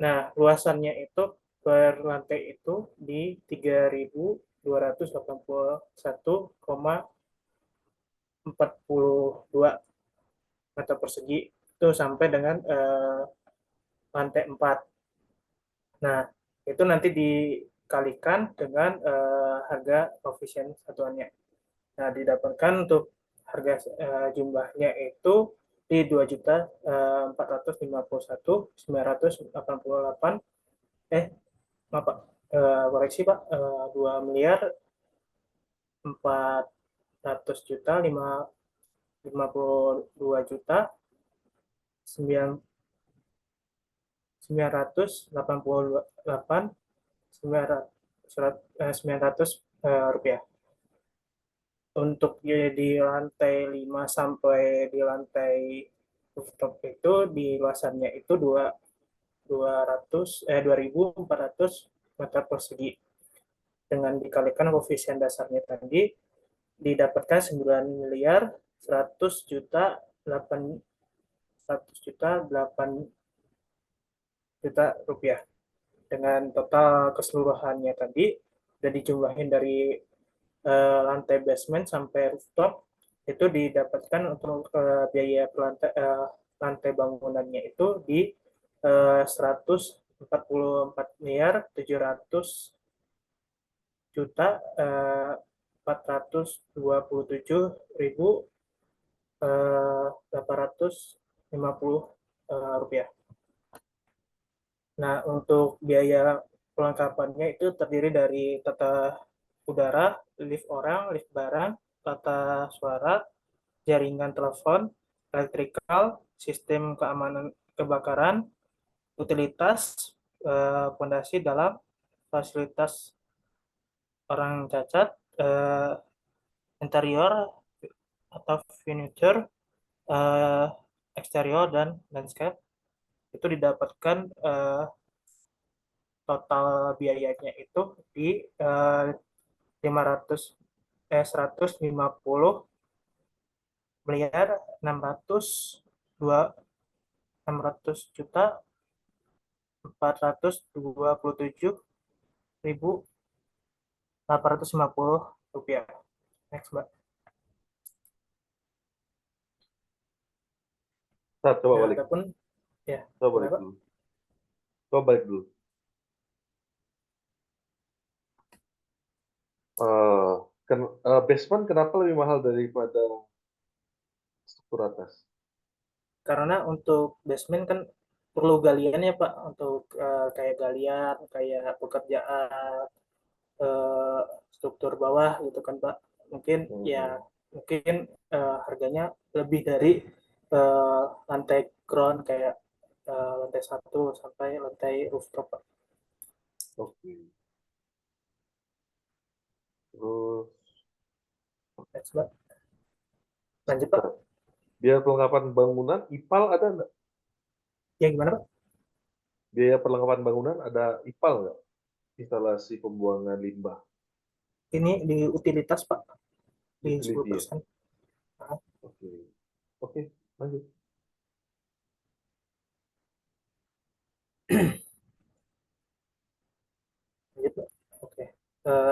Nah, luasannya itu per lantai itu di 3.281,42 meter persegi itu sampai dengan lantai 4. Nah, itu nanti dikalikan dengan harga koefisien satuannya. Nah, didapatkan untuk harga jumlahnya itu di 2.451.988 maaf Pak, koreksi Pak, 2 miliar 400 juta 52 juta 988 900 rupiah. Untuk di lantai 5 sampai di lantai rooftop itu di luasannya itu 2.400 meter persegi. Dengan dikalikan koefisien dasarnya tadi didapatkan 9 miliar 100 juta 8 juta rupiah. Dengan total keseluruhannya tadi sudah dijumlahin dari lantai basement sampai rooftop itu didapatkan untuk biaya lantai bangunannya itu di 144 miliar 700 juta 427.850 rupiah. Nah, untuk biaya pelengkapannya itu terdiri dari tata udara, lift orang, lift barang, tata suara, jaringan telepon, elektrikal, sistem keamanan kebakaran, utilitas, fondasi dalam, fasilitas orang cacat, interior atau furniture, eksterior dan landscape itu didapatkan total biayanya itu di 150 miliar 600 juta 427.850 rupiah. Next, Mbak. Coba Nah, balik. adapun ya, Coba balik kenapa? dulu. Coba balik dulu. Basement kenapa lebih mahal daripada struktur atas? Karena untuk basement kan perlu galian ya Pak, untuk kayak galian, kayak pekerjaan struktur bawah gitu kan Pak. Mungkin harganya lebih dari lantai ground kayak lantai 1 sampai lantai rooftop Pak. Oke. Terus Next, Pak. Lanjut Pak. biaya perlengkapan bangunan IPAL ada nggak? Ya gimana Pak? Biaya perlengkapan bangunan ada IPAL nggak? Instalasi pembuangan limbah. Ini di utilitas Pak, di Utility, 10%. ya? Oke, lanjut. Lanjut Pak. Oke.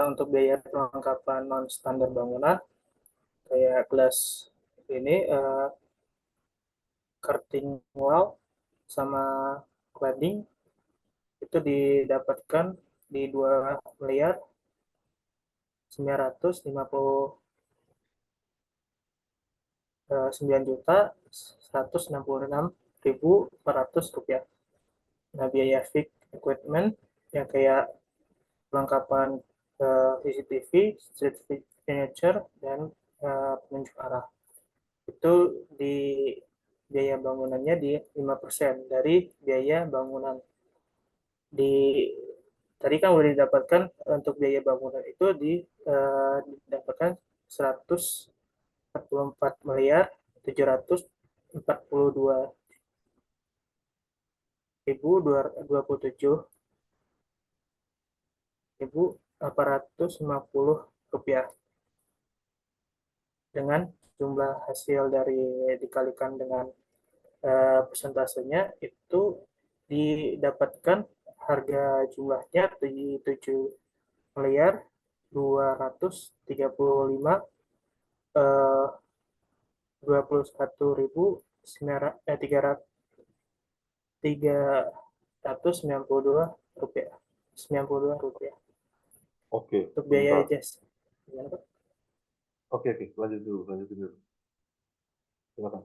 Untuk biaya perlengkapan non standar bangunan kayak gelas ini curtain wall sama cladding itu didapatkan di 2.959.166.400 rupiah. Nah, biaya fix equipment yang kayak perlengkapan CCTV, street furniture, dan penunjuk arah. Itu di biaya bangunannya di 5% dari biaya bangunan. Tadi kan udah didapatkan untuk biaya bangunan itu didapatkan 144.727.850 rupiah. Dengan jumlah hasil dari dikalikan dengan persentasenya itu didapatkan harga jumlahnya di 7.392.392 rupiah. 92 rupiah. Oke. Untuk biaya bentar. jas. Gimana Pak? Oke, lanjut dulu. Silakan.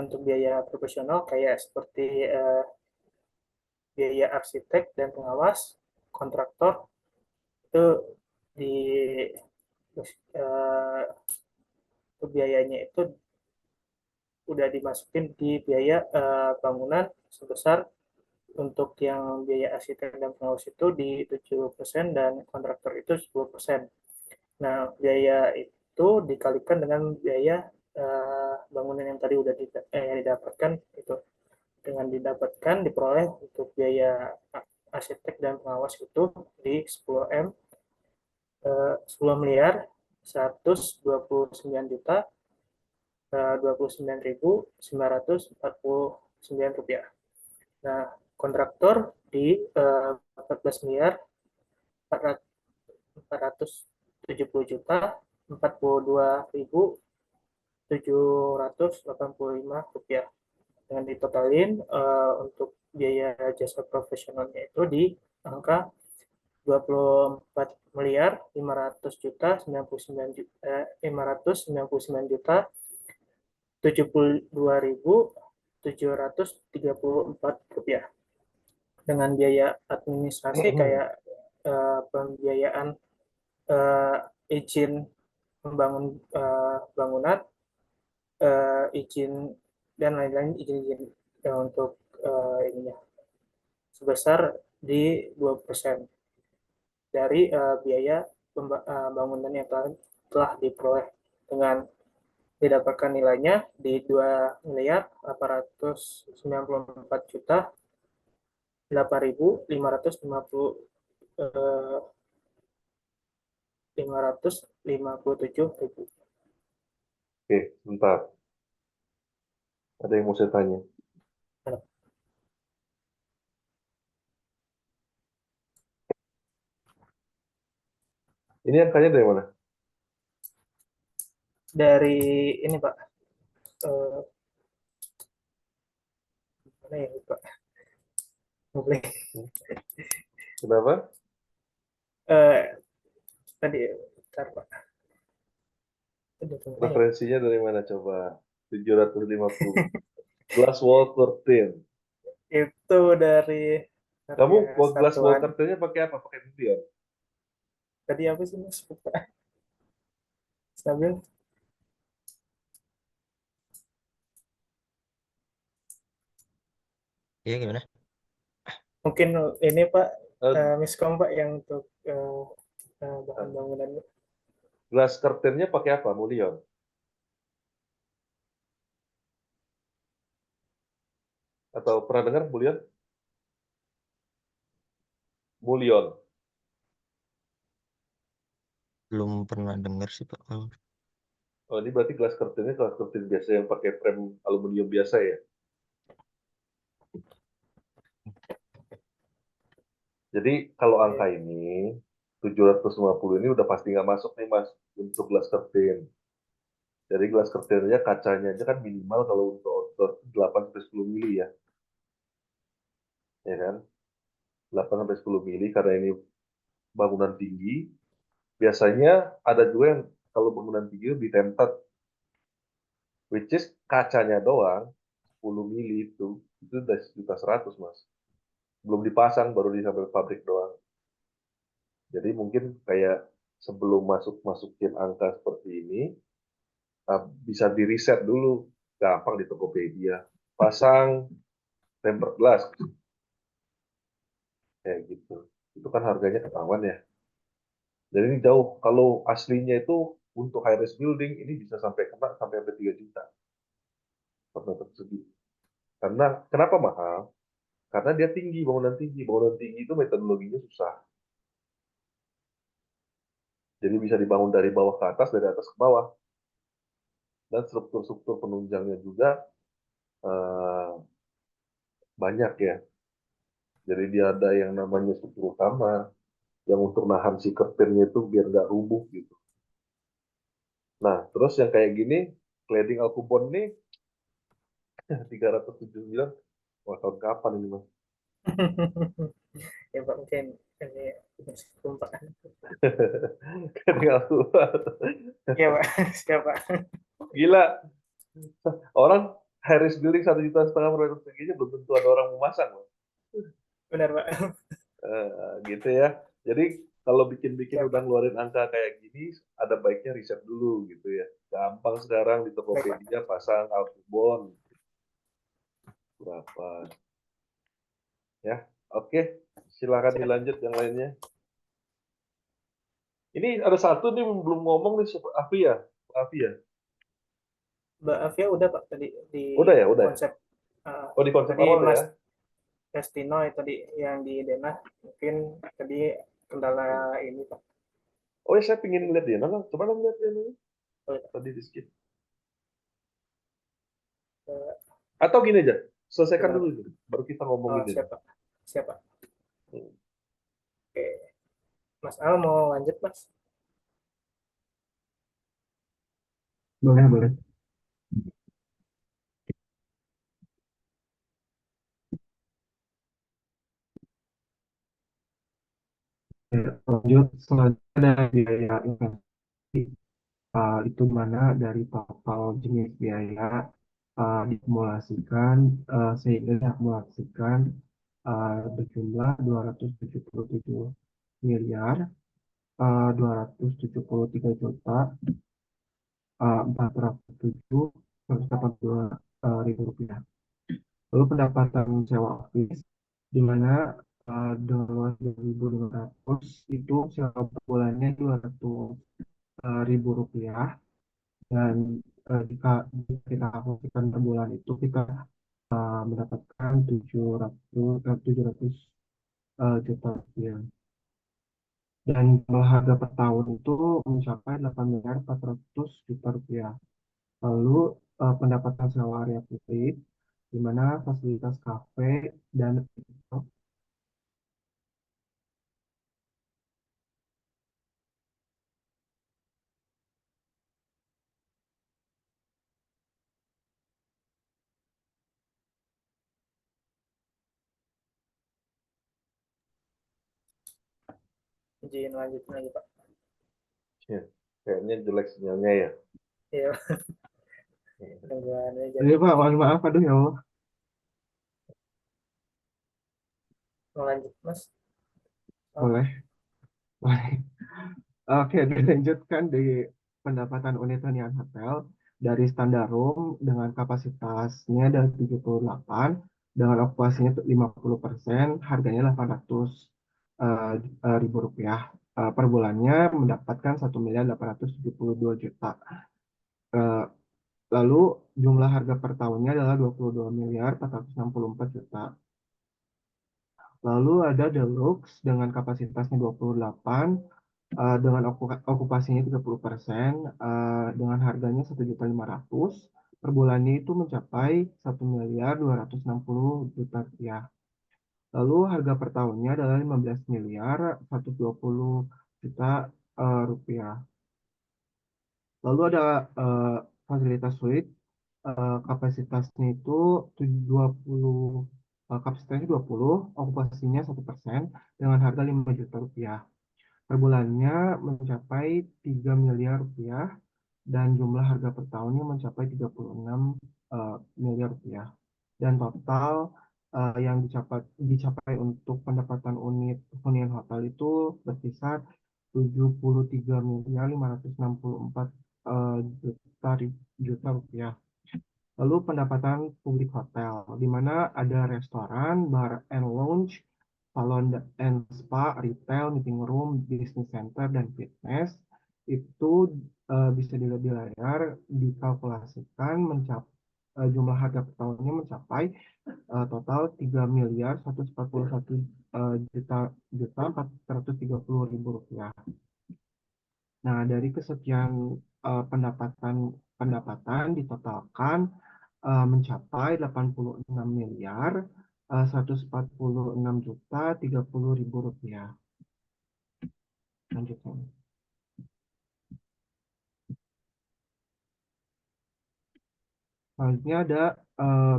Untuk biaya profesional kayak seperti biaya arsitek dan pengawas, kontraktor itu di biayanya itu udah dimasukin di biaya bangunan sebesar untuk yang biaya arsitek dan pengawas itu di 7% dan kontraktor itu 10%. Nah, biaya itu dikalikan dengan biaya bangunan yang tadi udah didapatkan itu. Dengan didapatkan diperoleh untuk biaya arsitek dan pengawas itu di 10 miliar 129 juta 29.949 rupiah. Nah, kontraktor di 14 miliar 470 juta 42.785 rupiah. Dengan ditotalin untuk biaya jasa profesionalnya itu di angka 24 miliar 500 juta 99 juta 72.734 rupiah. Dengan biaya administrasi kayak pembiayaan izin membangun bangunan, izin dan lain-lain, izin untuk ininya sebesar di 2% dari biaya bangunan yang telah diperoleh dengan didapatkan nilainya di 2 miliar 894 juta 8.557 ribu. Oke, bentar. Ada yang mau saya tanya. Ini angkanya dari mana? Dari ini Pak. Mana ya Pak? Boleh. Kenapa? Tadi Bentar, Pak. Itu dokumennya ya. Referensinya dari mana coba? 750. Glass wall curtain. Itu dari Kamu harga glass wall satuan. curtainnya pakai apa? Pakai milion? Tadi apa sih Mas? Lupa. Stabil. Iya gimana? Mungkin ini Pak, Eh, miskom Pak yang untuk bahan bangunan. glass curtainnya pakai apa? Milion? Atau pernah dengar milion? Milion. Belum pernah dengar sih Pak. Oh, ini berarti glass curtainnya glass curtain biasa yang pakai frame aluminium biasa ya? Jadi kalau angka ini 750 ini udah pasti nggak masuk nih Mas untuk glass curtain. Jadi glass curtainnya kacanya aja kan minimal kalau untuk outdoor 8 sampai 10 mili ya. Ya kan? 8 sampai 10 mili karena ini bangunan tinggi. Biasanya ada juga yang kalau bangunan tinggi lebih tempat, which is kacanya doang 10 mili itu udah 1.100.000 Mas. Belum dipasang baru di sampai pabrik doang. Jadi mungkin kayak sebelum masukin angka seperti ini, bisa di riset dulu, gampang di Tokopedia. Pasang tempered glass, kayak gitu. Itu kan harganya ketahuan ya. Jadi ini jauh. Kalau aslinya itu untuk high rise building ini bisa sampai kena sampai 3 juta per meter persegi. Karena kenapa mahal? Karena dia tinggi, bangunan tinggi. Bangunan tinggi itu metodologinya susah. Jadi bisa dibangun dari bawah ke atas, dari atas ke bawah. Dan struktur-struktur penunjangnya juga banyak ya. Jadi dia ada yang namanya struktur utama, yang untuk nahan si curtainnya itu biar nggak rubuh gitu. Nah, terus yang kayak gini, cladding Alcubon nih 379, wah tahun kapan ini Mas? Ya Pak, mungkin ini miskom Pak. Cladding Alcubon. Iya Pak, siap Pak. Gila, orang Harris Building 1,5 juta per meter persegi aja belum tentu ada orang mau masang Mas. Benar Pak. Gitu ya. Jadi kalau bikin-bikin Siap udah Pak. ngeluarin angka kayak gini, ada baiknya riset dulu gitu ya. Gampang sekarang di Baik Pak. Tokopedia pasang Alcubon berapa ya. Oke, silakan Siap. dilanjut yang lainnya. Ini ada satu nih belum ngomong nih, Afia. Afia. Mbak Afia udah Pak tadi di Udah ya, udah. konsep. Oh, di konsep Tadi awal Mas ya. Destino tadi yang di Denah, mungkin tadi kendala ini Pak. Oh ya, saya pingin lihat dia. Nah, coba dong lihat dia dulu. Tadi di skip. Atau gini aja, selesaikan dulu ini, baru kita ngomongin ini. Siap Pak. Siap Pak. Oke. Mas Al mau lanjut Mas? Boleh, boleh. Ya, lanjut, selanjutnya ada biaya investasi. Itu mana dari total jenis biaya diakumulasikan sehingga diakumulasikan berjumlah 277 miliar 273 juta 407.182 ribu rupiah. Lalu pendapatan sewa office di mana Rp2.500 itu sewa per bulannya Rp200.000 dan jika kita kalkulasikan per bulan itu kita mendapatkan 700 juta rupiah. Dan jumlah harga per tahun itu mencapai 8.400 juta rupiah. Lalu pendapatan sewa area publik, di mana fasilitas kafe dan Izin lanjut lagi Pak. Ya, kayaknya jelek sinyalnya ya. Iya, tungguan aja. Jadi Pak, mohon maaf, aduh ya Allah. Mau lanjut, Mas? Oh, Boleh. Boleh. Oke, dilanjutkan di pendapatan unit hunian hotel dari standar room dengan kapasitasnya dari 78 dengan okupasinya 50%, harganya 800 ribu rupiah. Per bulannya mendapatkan 1.872.000.000. Eh, Lalu jumlah harga per tahunnya adalah 22.464.000.000. Lalu ada Deluxe dengan kapasitasnya 28 dengan okupasinya 30%, dengan harganya 1.500.000, per bulannya itu mencapai 1.260.000.000 rupiah. Lalu harga per tahunnya adalah 15.120.000.000 rupiah. Lalu ada fasilitas suite, kapasitasnya itu 20, kapasitasnya 20, okupasinya 1% dengan harga 5 juta rupiah. Per bulannya mencapai 3 miliar rupiah dan jumlah harga per tahunnya mencapai 36 miliar rupiah. Dan total yang dicapai untuk pendapatan unit hunian hotel itu berkisar 73.564 juta rupiah. Lalu pendapatan publik hotel, di mana ada restoran, bar and lounge, salon and spa, retail, meeting room, business center, dan fitness. Itu bisa dilihat di layar, dikalkulasikan jumlah harga per tahunnya mencapai total 3.141.430.000 rupiah. Nah, dari kesekian pendapatan ditotalkan mencapai 86.146.030.000 rupiah. Lanjutkan. Selanjutnya ada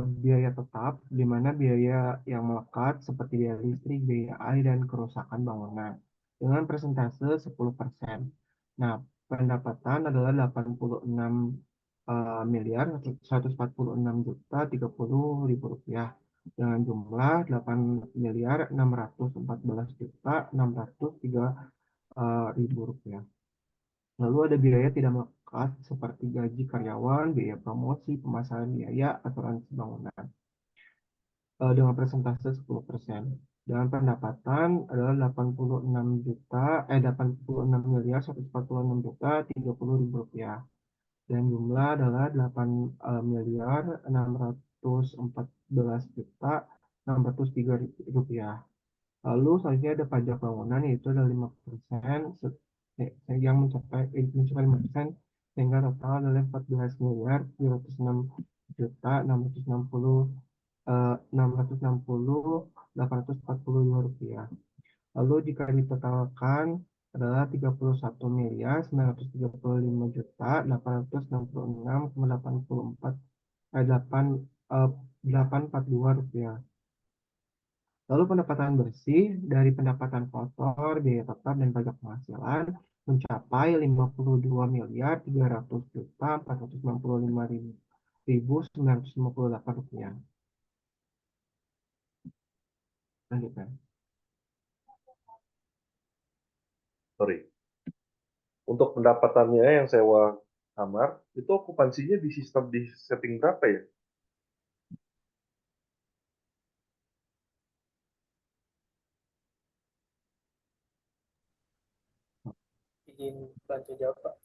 biaya tetap, di mana biaya yang melekat seperti biaya listrik, biaya air, dan kerusakan bangunan dengan persentase 10%. Nah, pendapatan adalah 86.146.030.000 rupiah dengan jumlah 8.614.603.000 rupiah. Lalu ada biaya tidak melekat seperti gaji karyawan, biaya promosi, pemasaran biaya, asuransi bangunan dengan persentase 10%. Dan pendapatan adalah 86.146.030.000 rupiah. Dan jumlah adalah 8.614.603.000 rupiah. Lalu selanjutnya ada pajak bangunan, yaitu ada 5% yang mencapai 5%, sehingga total adalah 14.306.660.842 rupiah. Lalu jika ditotalkan adalah 31.939.846,842 rupiah. Lalu pendapatan bersih dari pendapatan kotor, biaya tetap, dan pajak penghasilan mencapai 52.300.495.958 rupiah. Lanjutkan. Sorry. Untuk pendapatannya yang sewa kamar, itu okupansinya di setting berapa ya? izin bantu jawab, Pak.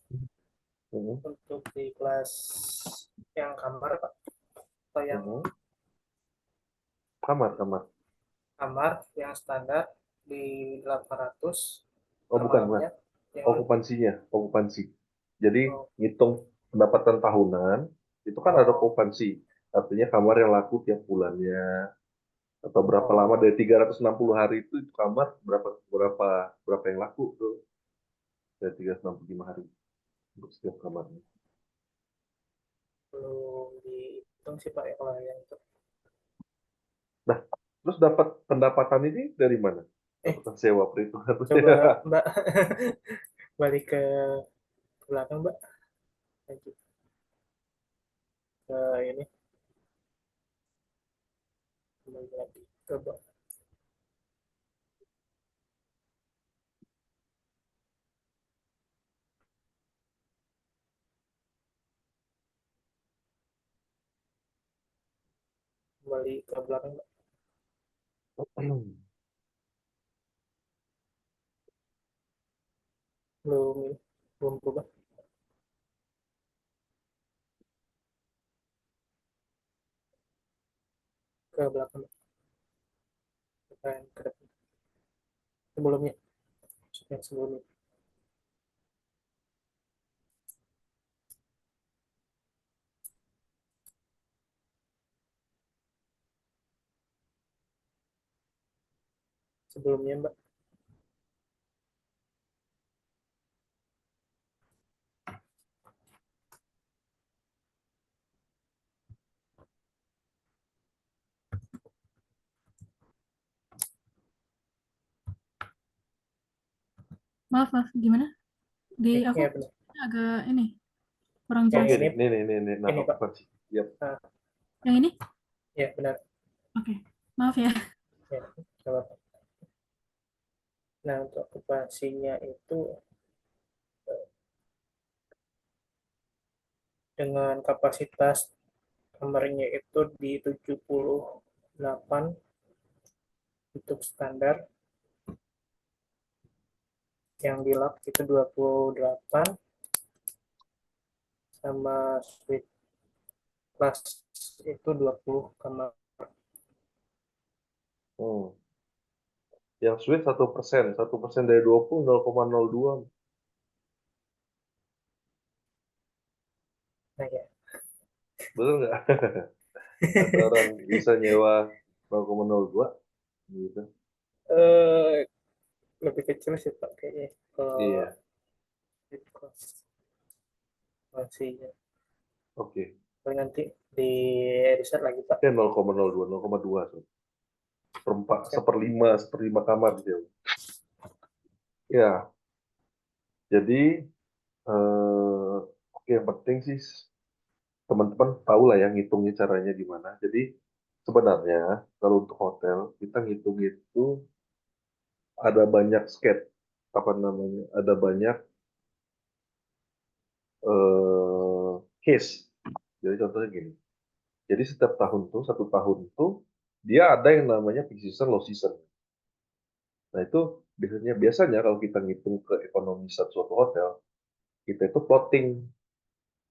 Untuk di kelas yang kamar, Pak, atau yang kamar yang standar di 800. Oh, bukan. Okupansi. Jadi ngitung pendapatan tahunan, itu kan ada okupansi. Artinya kamar yang laku tiap bulannya, atau berapa lama dari 360 hari itu kamar berapa yang laku tuh dari 365 hari untuk setiap kamarnya. Belum dihitung sih, Pak, ya kalau yang itu. Nah, terus dapat pendapatan ini dari mana? Pendapatan sewa perhitungan. Coba Mbak balik ke ke belakang, Mbak. Lanjut ke ini, kembali lagi ke bawah. Kembali ke belakang, Mbak. Belum berubah. Ke belakang, Mbak. Ke depan. Sebelumnya. Yang sebelumnya. Sebelumnya, Mbak. Maaf, gimana? Di aku Ya, benar. agak ini kurang Yang jelas. ini, Nih, nah, ini, Pak. Yep. Yang ini? Ya, benar. Oke, maaf ya. Ya, nggak apa-apa. Nah, untuk okupasinya itu dengan kapasitas kamarnya itu di 78 untuk standar, yang di lab itu 28, sama suite kelas itu 20 kamar. Yang suite 1%, 1% dari 20 0,02. Nah, ya. Betul nggak? Ada orang bisa nyewa 0,02 gitu. Lebih kecil sih Pak kayaknya kalau Iya. masih. Oke. Nanti di riset lagi Pak. 0,02, 0,2. Seperlima kamar gitu. Ya. Jadi yang penting sih teman-teman tahu lah yang ngitungnya caranya gimana. Jadi sebenarnya kalau untuk hotel kita ngitung itu ada banyak ada banyak case. Jadi contohnya gini. Jadi setiap tahun tuh, 1 tahun tuh dia ada yang namanya peak season, low season. Nah itu biasanya kalau kita ngitung ke ekonomi suatu hotel, kita itu plotting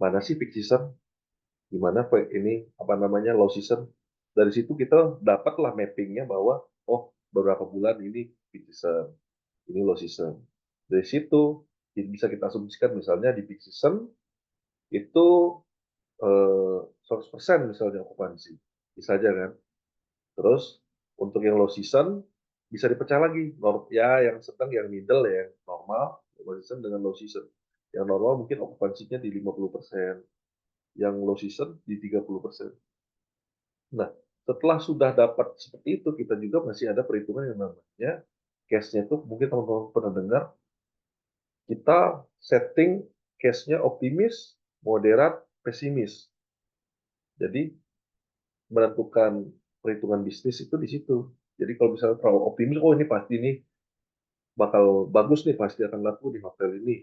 mana sih peak season, gimana ini low season. Dari situ kita dapatlah mappingnya bahwa beberapa bulan ini peak season, ini low season. Dari situ bisa kita asumsikan misalnya di peak season itu 100% misalnya okupansi, bisa aja kan. Terus untuk yang low season bisa dipecah lagi, yang sedang, yang middle, yang normal, low season dengan low season. Yang normal mungkin okupansinya di 50%, yang low season di 30%. Nah, setelah sudah dapat seperti itu, kita juga masih ada perhitungan yang namanya case-nya itu, mungkin teman-teman pernah dengar, kita setting case-nya optimis, moderat, pesimis. Jadi menentukan perhitungan bisnis itu di situ. Jadi kalau misalnya terlalu optimis, ini pasti nih bakal bagus nih, pasti akan laku di hotel ini.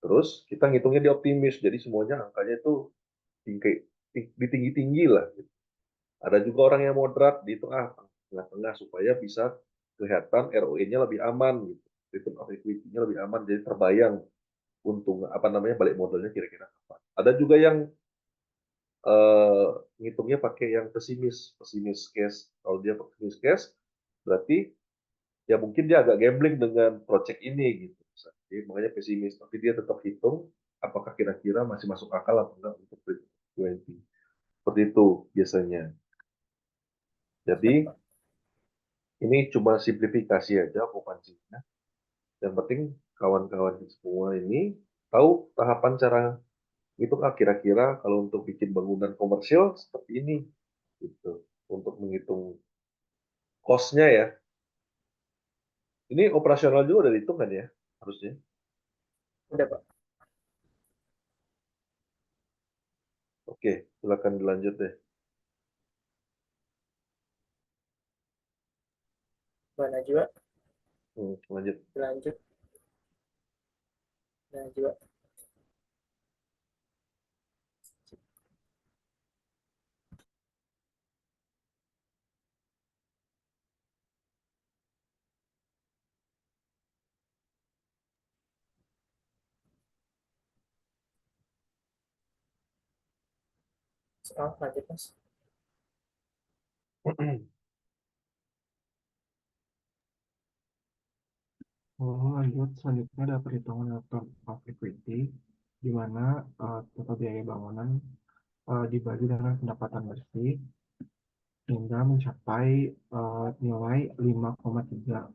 Terus kita ngitungnya di optimis, jadi semuanya angkanya itu tinggi-tinggi lah. Ada juga orang yang moderat di tengah-tengah supaya bisa kelihatan ROE-nya lebih aman gitu. Return of equity-nya lebih aman, jadi terbayang untung balik modalnya kira-kira apa. Ada juga yang ngitungnya pakai yang pesimis case. Kalau dia pesimis case, berarti ya mungkin dia agak gambling dengan project ini gitu. Jadi makanya pesimis, tapi dia tetap hitung apakah kira-kira masih masuk akal atau enggak untuk 2020. Seperti itu biasanya. Jadi ini cuma simplifikasi aja okupansinya. Yang penting kawan-kawan semua ini tahu tahapan cara itu kira-kira kalau untuk bikin bangunan komersial seperti ini gitu, untuk menghitung cost-nya ya. Ini operasional juga udah dihitung kan ya harusnya? Udah Pak. Oke, silakan dilanjut deh. Mbak Najwa, Lanjut. lanjut. Najwa. Lanjut, Mas. Lanjut, selanjutnya ada perhitungan return of equity, di mana total biaya bangunan dibagi dengan pendapatan bersih hingga mencapai nilai 5,3.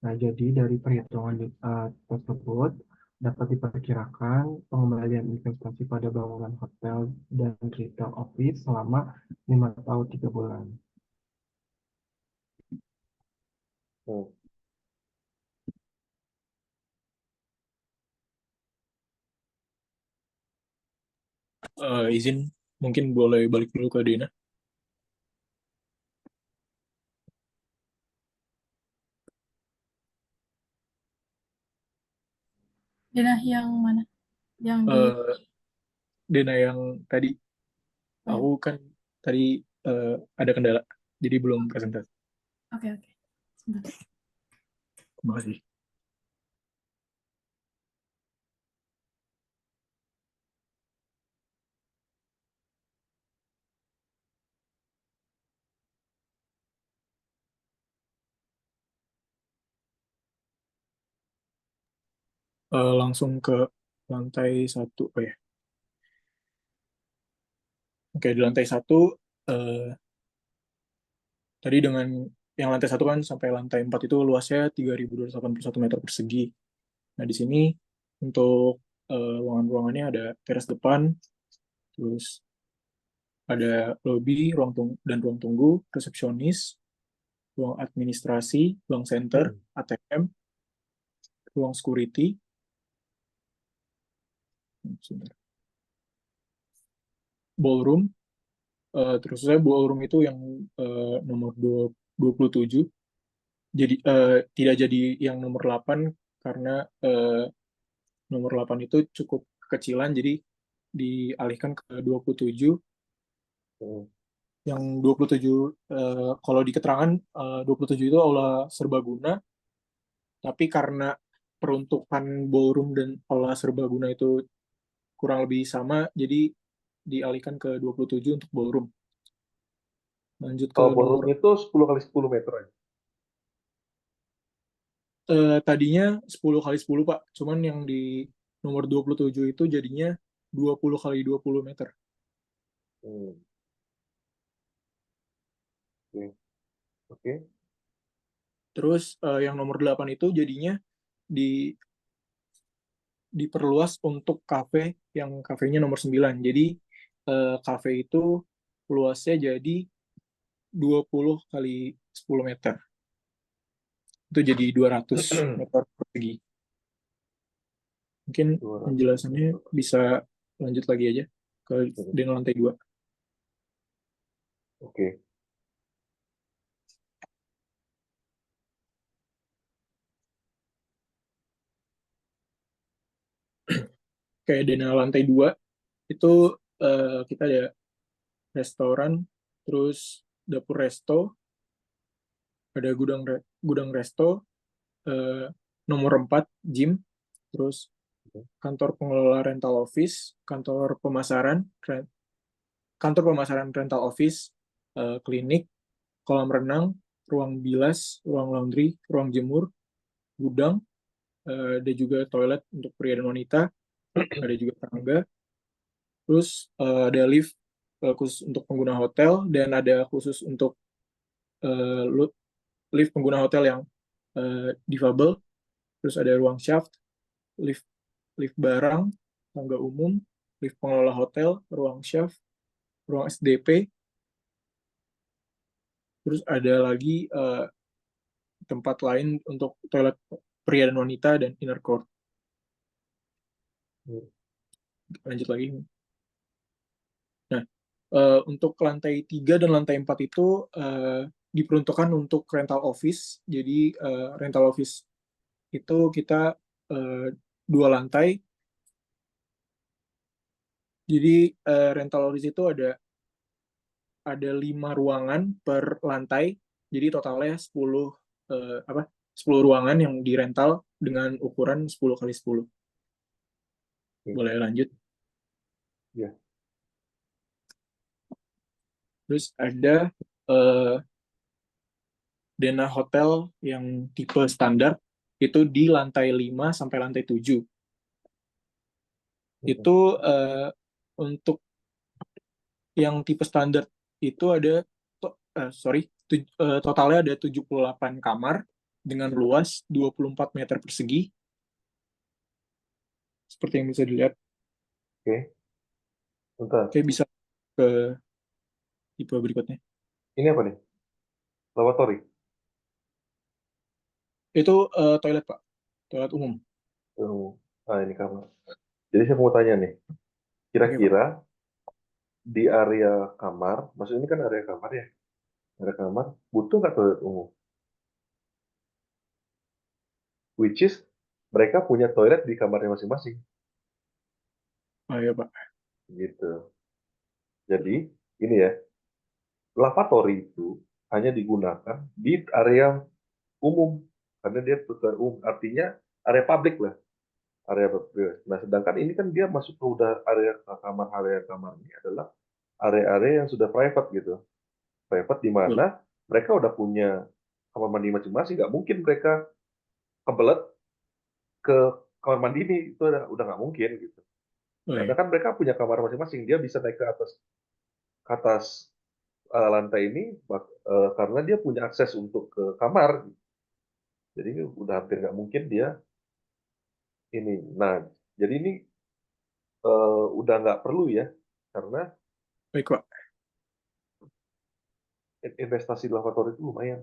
Nah, jadi dari perhitungan tersebut dapat diperkirakan pengembalian investasi pada bangunan hotel dan retail office selama 5 tahun 3 bulan. Izin, mungkin boleh balik dulu ke Dina. Dina yang mana? Yang di Dina yang tadi, aku kan tadi ada kendala, jadi belum presentasi. Oke. Sebentar. Terima kasih. Langsung ke lantai 1, ya. Oke, di lantai 1 tadi dengan yang lantai 1 kan sampai lantai 4 itu luasnya 3.281 meter persegi. Nah, di sini untuk ruangan-ruangannya ada teras depan, terus ada lobby, dan ruang tunggu, resepsionis, ruang administrasi, ruang center, ATM, ruang security, ballroom, terus saya ballroom itu yang nomor 27. Jadi tidak jadi yang nomor 8 karena nomor 8 itu cukup kecilan, jadi dialihkan ke 27. Yang 27 kalau di keterangan 27 itu aula serbaguna, tapi karena peruntukan ballroom dan aula serbaguna itu kurang lebih sama, jadi dialihkan ke 27 untuk ballroom. Lanjut ke ballroom itu 10 kali 10 meter ya? Tadinya 10 kali 10, Pak. Cuman yang di nomor 27 itu jadinya 20 kali 20 meter. Oke. Terus yang nomor 8 itu jadinya diperluas untuk kafe, yang kafenya nomor 9. Jadi kafe itu luasnya jadi 20 kali 10 meter. Itu jadi 200 meter persegi. Mungkin penjelasannya bisa lanjut lagi aja ke Dino lantai 2. Oke. Kayak Dina lantai 2 itu kita ada restoran, terus dapur resto, ada gudang resto, nomor 4 gym, terus kantor pengelola rental office, kantor pemasaran rental office, klinik, kolam renang, ruang bilas, ruang laundry, ruang jemur, gudang, ada juga toilet untuk pria dan wanita, ada juga tangga, terus ada lift khusus untuk pengguna hotel, dan ada khusus untuk lift pengguna hotel yang difabel, terus ada ruang shaft, lift barang, tangga umum, lift pengelola hotel, ruang shaft, ruang SDP, terus ada lagi tempat lain untuk toilet pria dan wanita dan inner court. Lanjut lagi. Nah, Untuk lantai 3 dan lantai 4 itu diperuntukkan untuk rental office. Jadi rental office itu kita 2 lantai. Jadi rental office itu ada 5 ruangan per lantai. Jadi totalnya 10 ruangan yang dirental dengan ukuran 10 kali 10. Boleh lanjut? Ya. Terus ada Dena Hotel yang tipe standar itu di lantai 5 sampai lantai 7. Itu untuk yang tipe standar itu ada totalnya ada 78 kamar dengan luas 24 meter persegi. Seperti yang bisa dilihat. Oke. Bentar. Oke, bisa ke tipe berikutnya. Ini apa nih? Lavatory. Itu toilet, Pak. Toilet umum. Ini kamar. Jadi saya mau tanya nih, kira-kira di area kamar, maksudnya ini kan area kamar ya, area kamar, butuh nggak toilet umum? Which is, mereka punya toilet di kamarnya masing-masing. Oh iya, Pak. Gitu. Jadi, ini ya, lavatory itu hanya digunakan di area umum, karena dia toilet umum, artinya area publik lah. Area publik. Nah, sedangkan ini kan dia masuk ke udah area kamar ini adalah area-area yang sudah private gitu. Private di mana mereka udah punya kamar mandi masing-masing, nggak mungkin mereka kebelet ke kamar mandi ini, itu udah nggak mungkin gitu. Karena kan mereka punya kamar masing-masing, dia bisa naik ke atas lantai ini karena dia punya akses untuk ke kamar. Jadi ini udah hampir nggak mungkin dia ini. Nah, jadi ini udah nggak perlu ya, karena baik, Pak. Investasi di lavatory itu lumayan.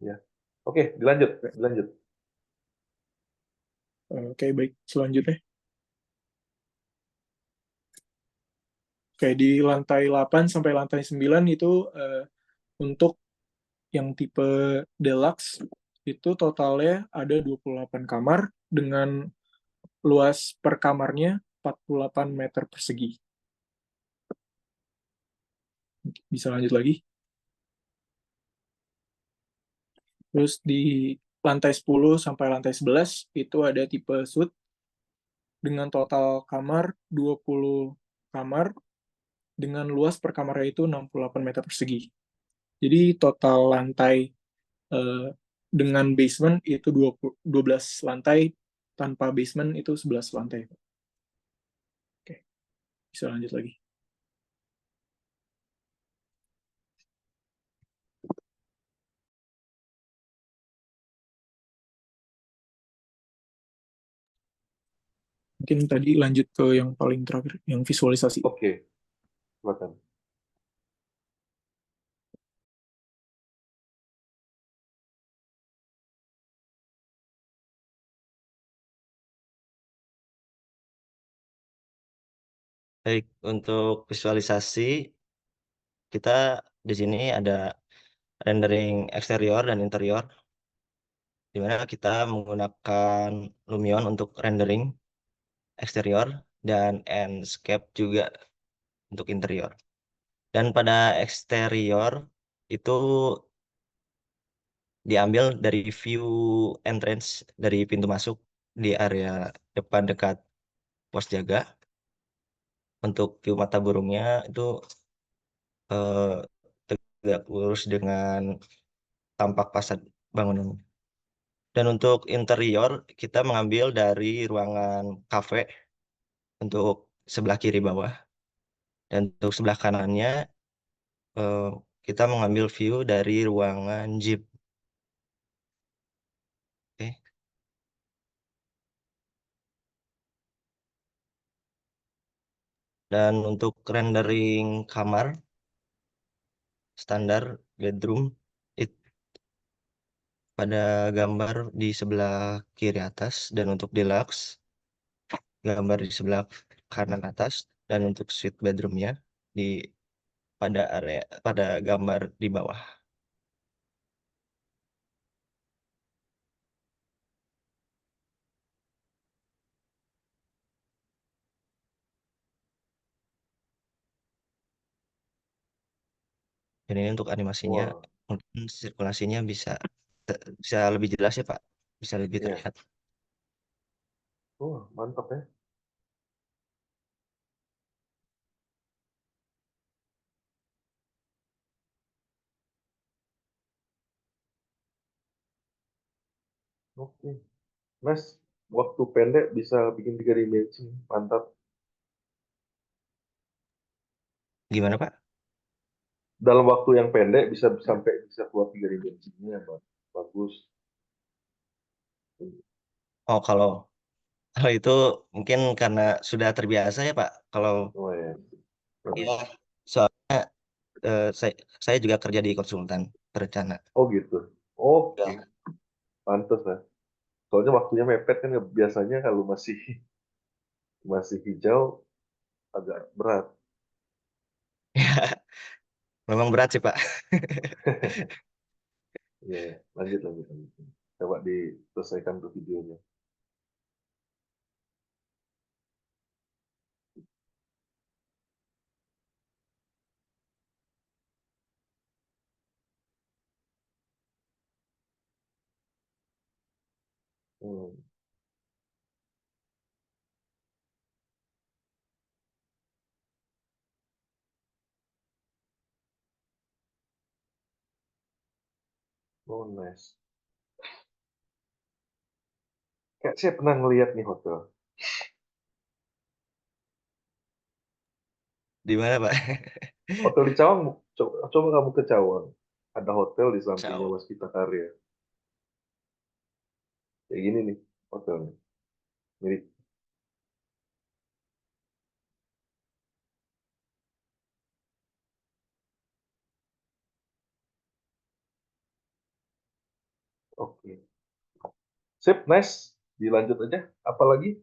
Ya, oke, dilanjut. Oke, baik. Selanjutnya. Oke, di lantai 8 sampai lantai 9 itu untuk yang tipe deluxe itu totalnya ada 28 kamar dengan luas per kamarnya 48 meter persegi. Bisa lanjut lagi. Terus di lantai 10 sampai lantai 11 itu ada tipe suite dengan total kamar 20 kamar dengan luas per kamarnya itu 68 meter persegi. Jadi total lantai dengan basement itu 12 lantai, tanpa basement itu 11 lantai. Oke, bisa lanjut lagi. Mungkin tadi lanjut ke yang paling terakhir, yang visualisasi. Oke, silakan. Baik, untuk visualisasi kita di sini ada rendering eksterior dan interior, di mana kita menggunakan Lumion untuk rendering eksterior dan Enscape juga untuk interior. Dan pada eksterior itu diambil dari view entrance dari pintu masuk di area depan dekat pos jaga. Untuk view mata burungnya itu tegak lurus dengan tampak fasad bangunan. Dan untuk interior kita mengambil dari ruangan kafe untuk sebelah kiri bawah. Dan untuk sebelah kanannya kita mengambil view dari ruangan jeep. Oke. Dan untuk rendering kamar standar bedroom pada gambar di sebelah kiri atas, dan untuk deluxe gambar di sebelah kanan atas, dan untuk suite bedroomnya di pada gambar di bawah. Dan ini untuk animasinya, Wah, mungkin sirkulasinya bisa lebih jelas ya Pak, bisa lebih iya. terlihat. Wah, mantap ya. Oke. Mas, waktu pendek bisa bikin 3 dimensi. Mantap. Gimana Pak? Dalam waktu yang pendek sampai bisa keluar 3 dimensinya, Bang. Bagus. Oh, kalau itu mungkin karena sudah terbiasa ya Pak. Kalau Oh ya. ya, soalnya saya juga kerja di konsultan perencana. Oh gitu. Oke. Ya. Pantes lah. Soalnya waktunya mepet kan biasanya kalau masih masih hijau agak berat. Memang berat sih Pak. Iya, lanjut. Coba diselesaikan tuh videonya. Hmm. Oh, nice. Kayak saya pernah ngeliat nih hotel. Di mana Pak? Hotel di Cawang, coba kamu ke Cawang. Ada hotel di sampingnya Jauh. Waskita Karya. Kayak gini nih hotelnya. Mirip. Oke. Sip, nice. Dilanjut aja. Apalagi?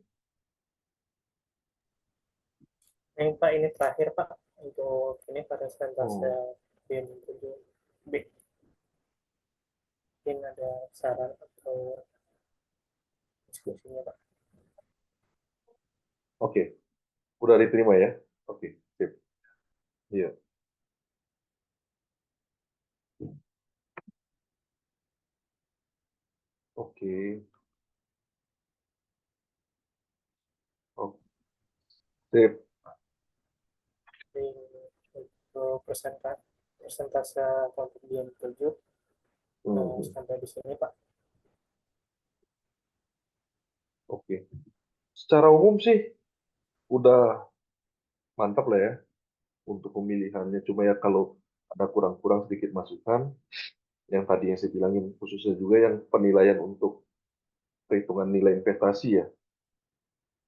Yang Pak ini terakhir Pak untuk ini pada persentase Oh, BIM 7B. Mungkin ada saran atau diskusinya Pak. oke. Udah diterima ya? Oke, sip. Iya. Oke. Oke. Sip. Jadi untuk persentase untuk BIM 7 Hmm, sampai di sini Pak. oke. Secara umum sih udah mantap lah ya untuk pemilihannya. Cuma ya kalau ada kurang-kurang sedikit masukan, yang tadi yang saya bilangin khususnya juga yang penilaian untuk perhitungan nilai investasi ya,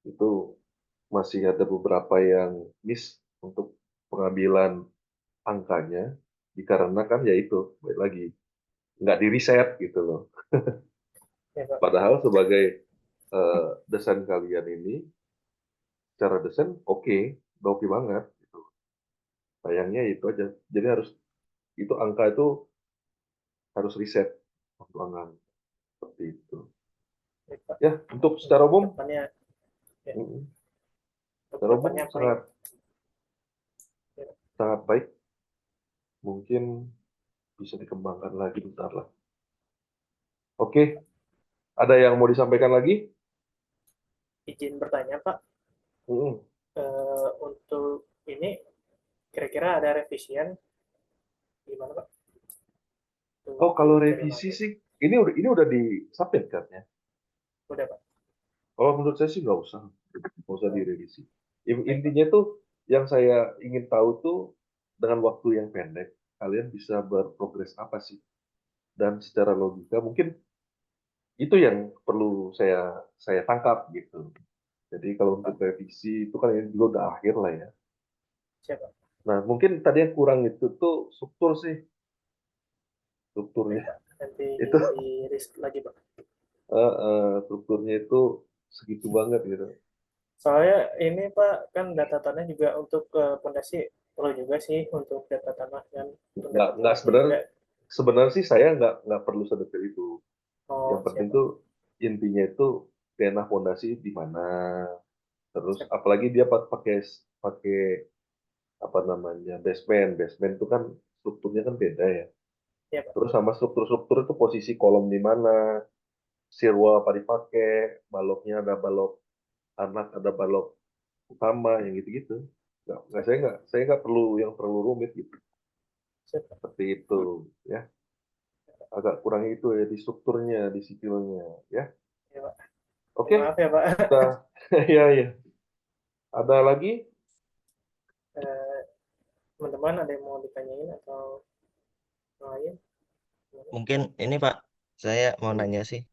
itu masih ada beberapa yang miss untuk pengambilan angkanya, dikarenakan ya itu, baik lagi, nggak di riset gitu loh. Ya Pak. Padahal sebagai desain kalian ini, secara desain udah oke banget. Gitu. Sayangnya itu aja. Jadi itu angka itu harus riset waktu angka seperti itu. Ya, Pak. Ya, untuk secara umum, Depannya, ya. secara umum Depannya apa sangat ya? sangat baik. Mungkin bisa dikembangkan lagi bentar lah. Oke, ada yang mau disampaikan lagi? Izin bertanya Pak, Mm-mm. untuk ini kira-kira ada revisian gimana Pak? Oh, kalau Untuk revisi sih, ini udah di-submit kan ya? udah Pak. Kalau menurut saya sih nggak usah Oh, direvisi. baik, Pak. Intinya tuh yang saya ingin tahu tuh dengan waktu yang pendek, kalian bisa berprogres apa sih? Dan secara logika mungkin itu yang perlu saya tangkap gitu. Jadi kalau untuk revisi itu kan ini juga udah akhir lah ya. Siapa? Nah, mungkin tadi yang kurang itu tuh struktur sih, Baik, strukturnya. Pak. Nanti Itu di risk lagi Pak. strukturnya itu segitu banget gitu. Soalnya ini Pak, kan data tanah juga untuk pondasi perlu juga sih untuk data tanah kan. Untuk data Nggak tanah juga. sebenarnya sih saya nggak perlu sedetail itu. Oh, Yang penting siap. tuh intinya itu tanah fondasi di mana. Terus Siap. apalagi dia pakai pakai apa namanya basement itu kan strukturnya kan beda ya. Iya, Pak. Terus sama struktur-struktur itu posisi kolom di mana, sirwal apa dipakai, baloknya ada balok anak, ada balok utama yang gitu-gitu. Saya nggak perlu yang terlalu rumit gitu. Siap, Pak. Seperti itu ya. Agak kurang itu ya di strukturnya, di sipilnya ya. Iya, Pak. Oke, Maaf ya, Pak. kita ya ya. Ada lagi? Teman-teman ada yang mau ditanyain atau yang lain? Mungkin ini Pak, saya mau nanya sih,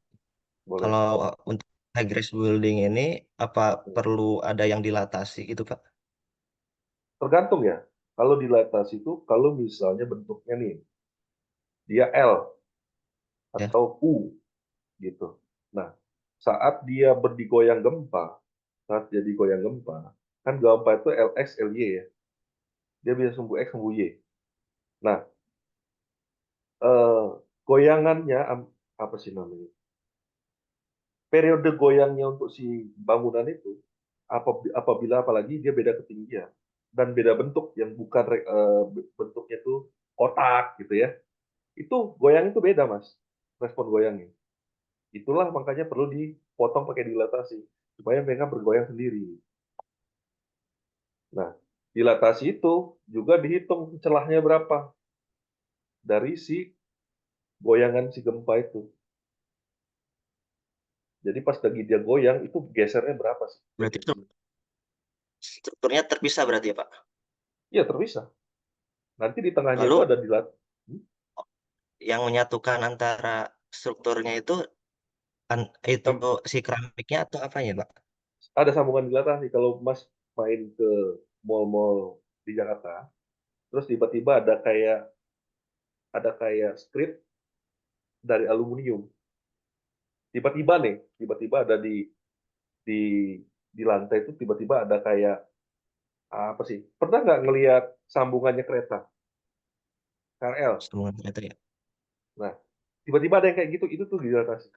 Boleh. kalau untuk high rise building ini apa perlu ada yang dilatasi gitu Pak? Tergantung ya. Kalau dilatasi itu, kalau misalnya bentuknya nih, dia L Ya. atau U gitu. Nah, saat dia berdigoyang gempa, kan gempa itu LX, LY ya. Dia bisa sumbu X, sumbu Y. Nah, goyangannya apa sih namanya? Periode goyangnya untuk si bangunan itu apabila apalagi dia beda ketinggian dan beda bentuk yang bukan bentuknya itu kotak gitu ya. Itu goyang itu beda, Mas. Respon goyangnya. Itulah makanya perlu dipotong pakai dilatasi supaya mereka bergoyang sendiri. Nah, dilatasi itu juga dihitung celahnya berapa dari si goyangan si gempa itu. Jadi pas lagi dia goyang itu gesernya berapa sih? Berarti strukturnya terpisah berarti ya Pak? Iya, terpisah. Nanti di tengahnya Lalu itu ada yang menyatukan antara strukturnya itu si keramiknya atau apanya Pak? ada sambungan dilatasi. Kalau Mas main ke mall-mall di Jakarta, terus tiba-tiba ada kayak strip dari aluminium. Tiba-tiba ada di di lantai itu tiba-tiba ada kayak apa sih? Pernah nggak ngelihat sambungannya kereta KRL? Sambungan kereta ya. Nah, tiba-tiba ada yang kayak gitu, itu tuh dilatasi.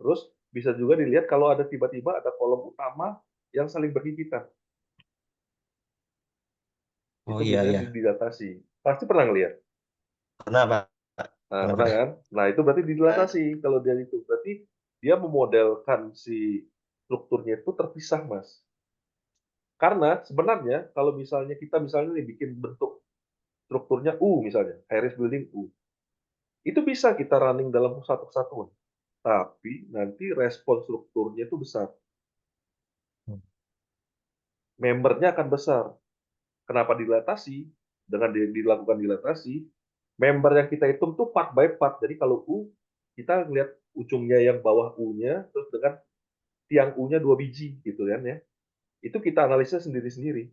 Terus bisa juga dilihat kalau ada tiba-tiba ada kolom utama yang saling berhimpitan. Oh Itu iya biasanya iya. dilatasi. Pasti pernah ngelihat? Pernah Pak. Nah, pernah kan? Nah, itu berarti dilatasi. Kalau dia itu berarti dia memodelkan si strukturnya itu terpisah, Mas. Karena sebenarnya kalau misalnya kita misalnya nih bikin bentuk strukturnya U misalnya, high-rise building U. Itu bisa kita running dalam satu kesatuan. Tapi nanti respon strukturnya itu besar. Membernya akan besar. Kenapa dilatasi? Dengan dilakukan dilatasi, member yang kita hitung tuh part by part. Jadi kalau U, kita lihat ujungnya yang bawah U-nya, terus dengan tiang U-nya 2 biji, gitu kan ya. Itu kita analisis sendiri-sendiri.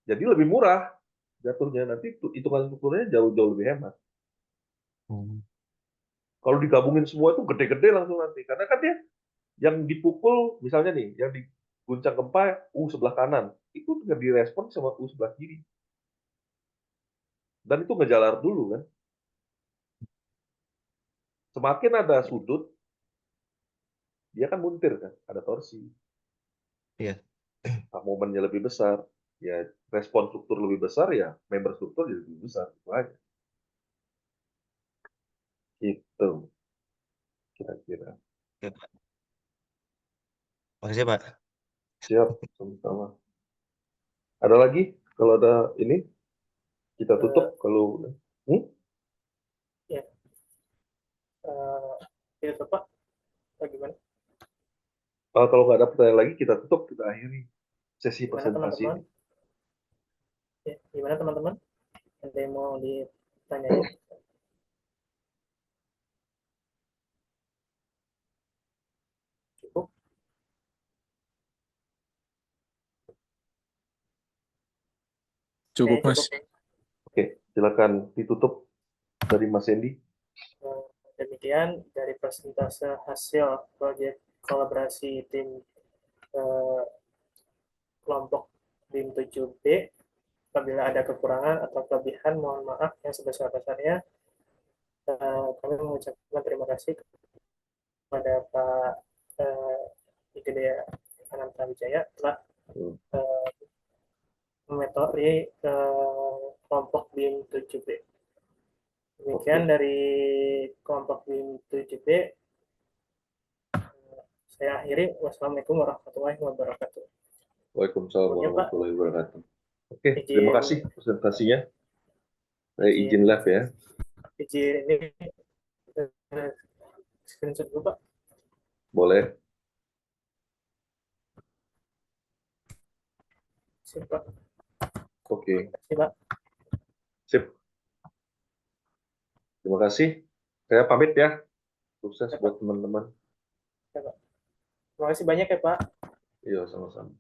Jadi lebih murah jatuhnya. Nanti hitungan strukturnya jauh-jauh lebih hemat. Kalau digabungin semua itu gede-gede langsung nanti. Karena kan dia yang dipukul, misalnya nih, yang diguncang gempa U sebelah kanan, itu nggak direspon sama U sebelah kiri. Dan itu ngejalar dulu kan. Semakin ada sudut, dia kan muntir kan, ada torsi. Iya. Nah, momennya lebih besar, ya respon struktur lebih besar, ya member struktur jadi lebih besar. Itu aja. Itu kira-kira. Oke, Pak. Makasih Pak. Siap, sama-sama. Ada lagi? Kalau ada ini, kita tutup. Kalau Ya. Itu Pak, bagaimana? kalau nggak ada pertanyaan lagi, kita tutup, kita akhiri sesi Gimana presentasi teman-teman? ini. Ya, gimana teman-teman? Ada yang mau ditanyain? Cukup? Cukup, Mas. Oke, silakan ditutup dari Mas Hendy. Demikian dari presentase hasil proyek kolaborasi tim eh, kelompok BIM 7B. Apabila ada kekurangan atau kelebihan, mohon maaf yang sebesar-besarnya. Kami mengucapkan terima kasih kepada Pak IGD Ananta Wijaya telah memetode kelompok BIM 7B. Demikian dari kelompok BIM 7B. Saya akhiri. Wassalamualaikum warahmatullahi wabarakatuh. Waalaikumsalam Kemudian, Pak, warahmatullahi wabarakatuh. Oke, terima kasih presentasinya. Saya izin live ya. izin ini screenshot dulu, Pak. Boleh. Sip, Pak. Oke. Sip, Pak. Sip. Terima kasih. Saya pamit ya. Sukses buat teman-teman. Ya, Pak. Terima kasih banyak ya, Pak. Iya, sama-sama.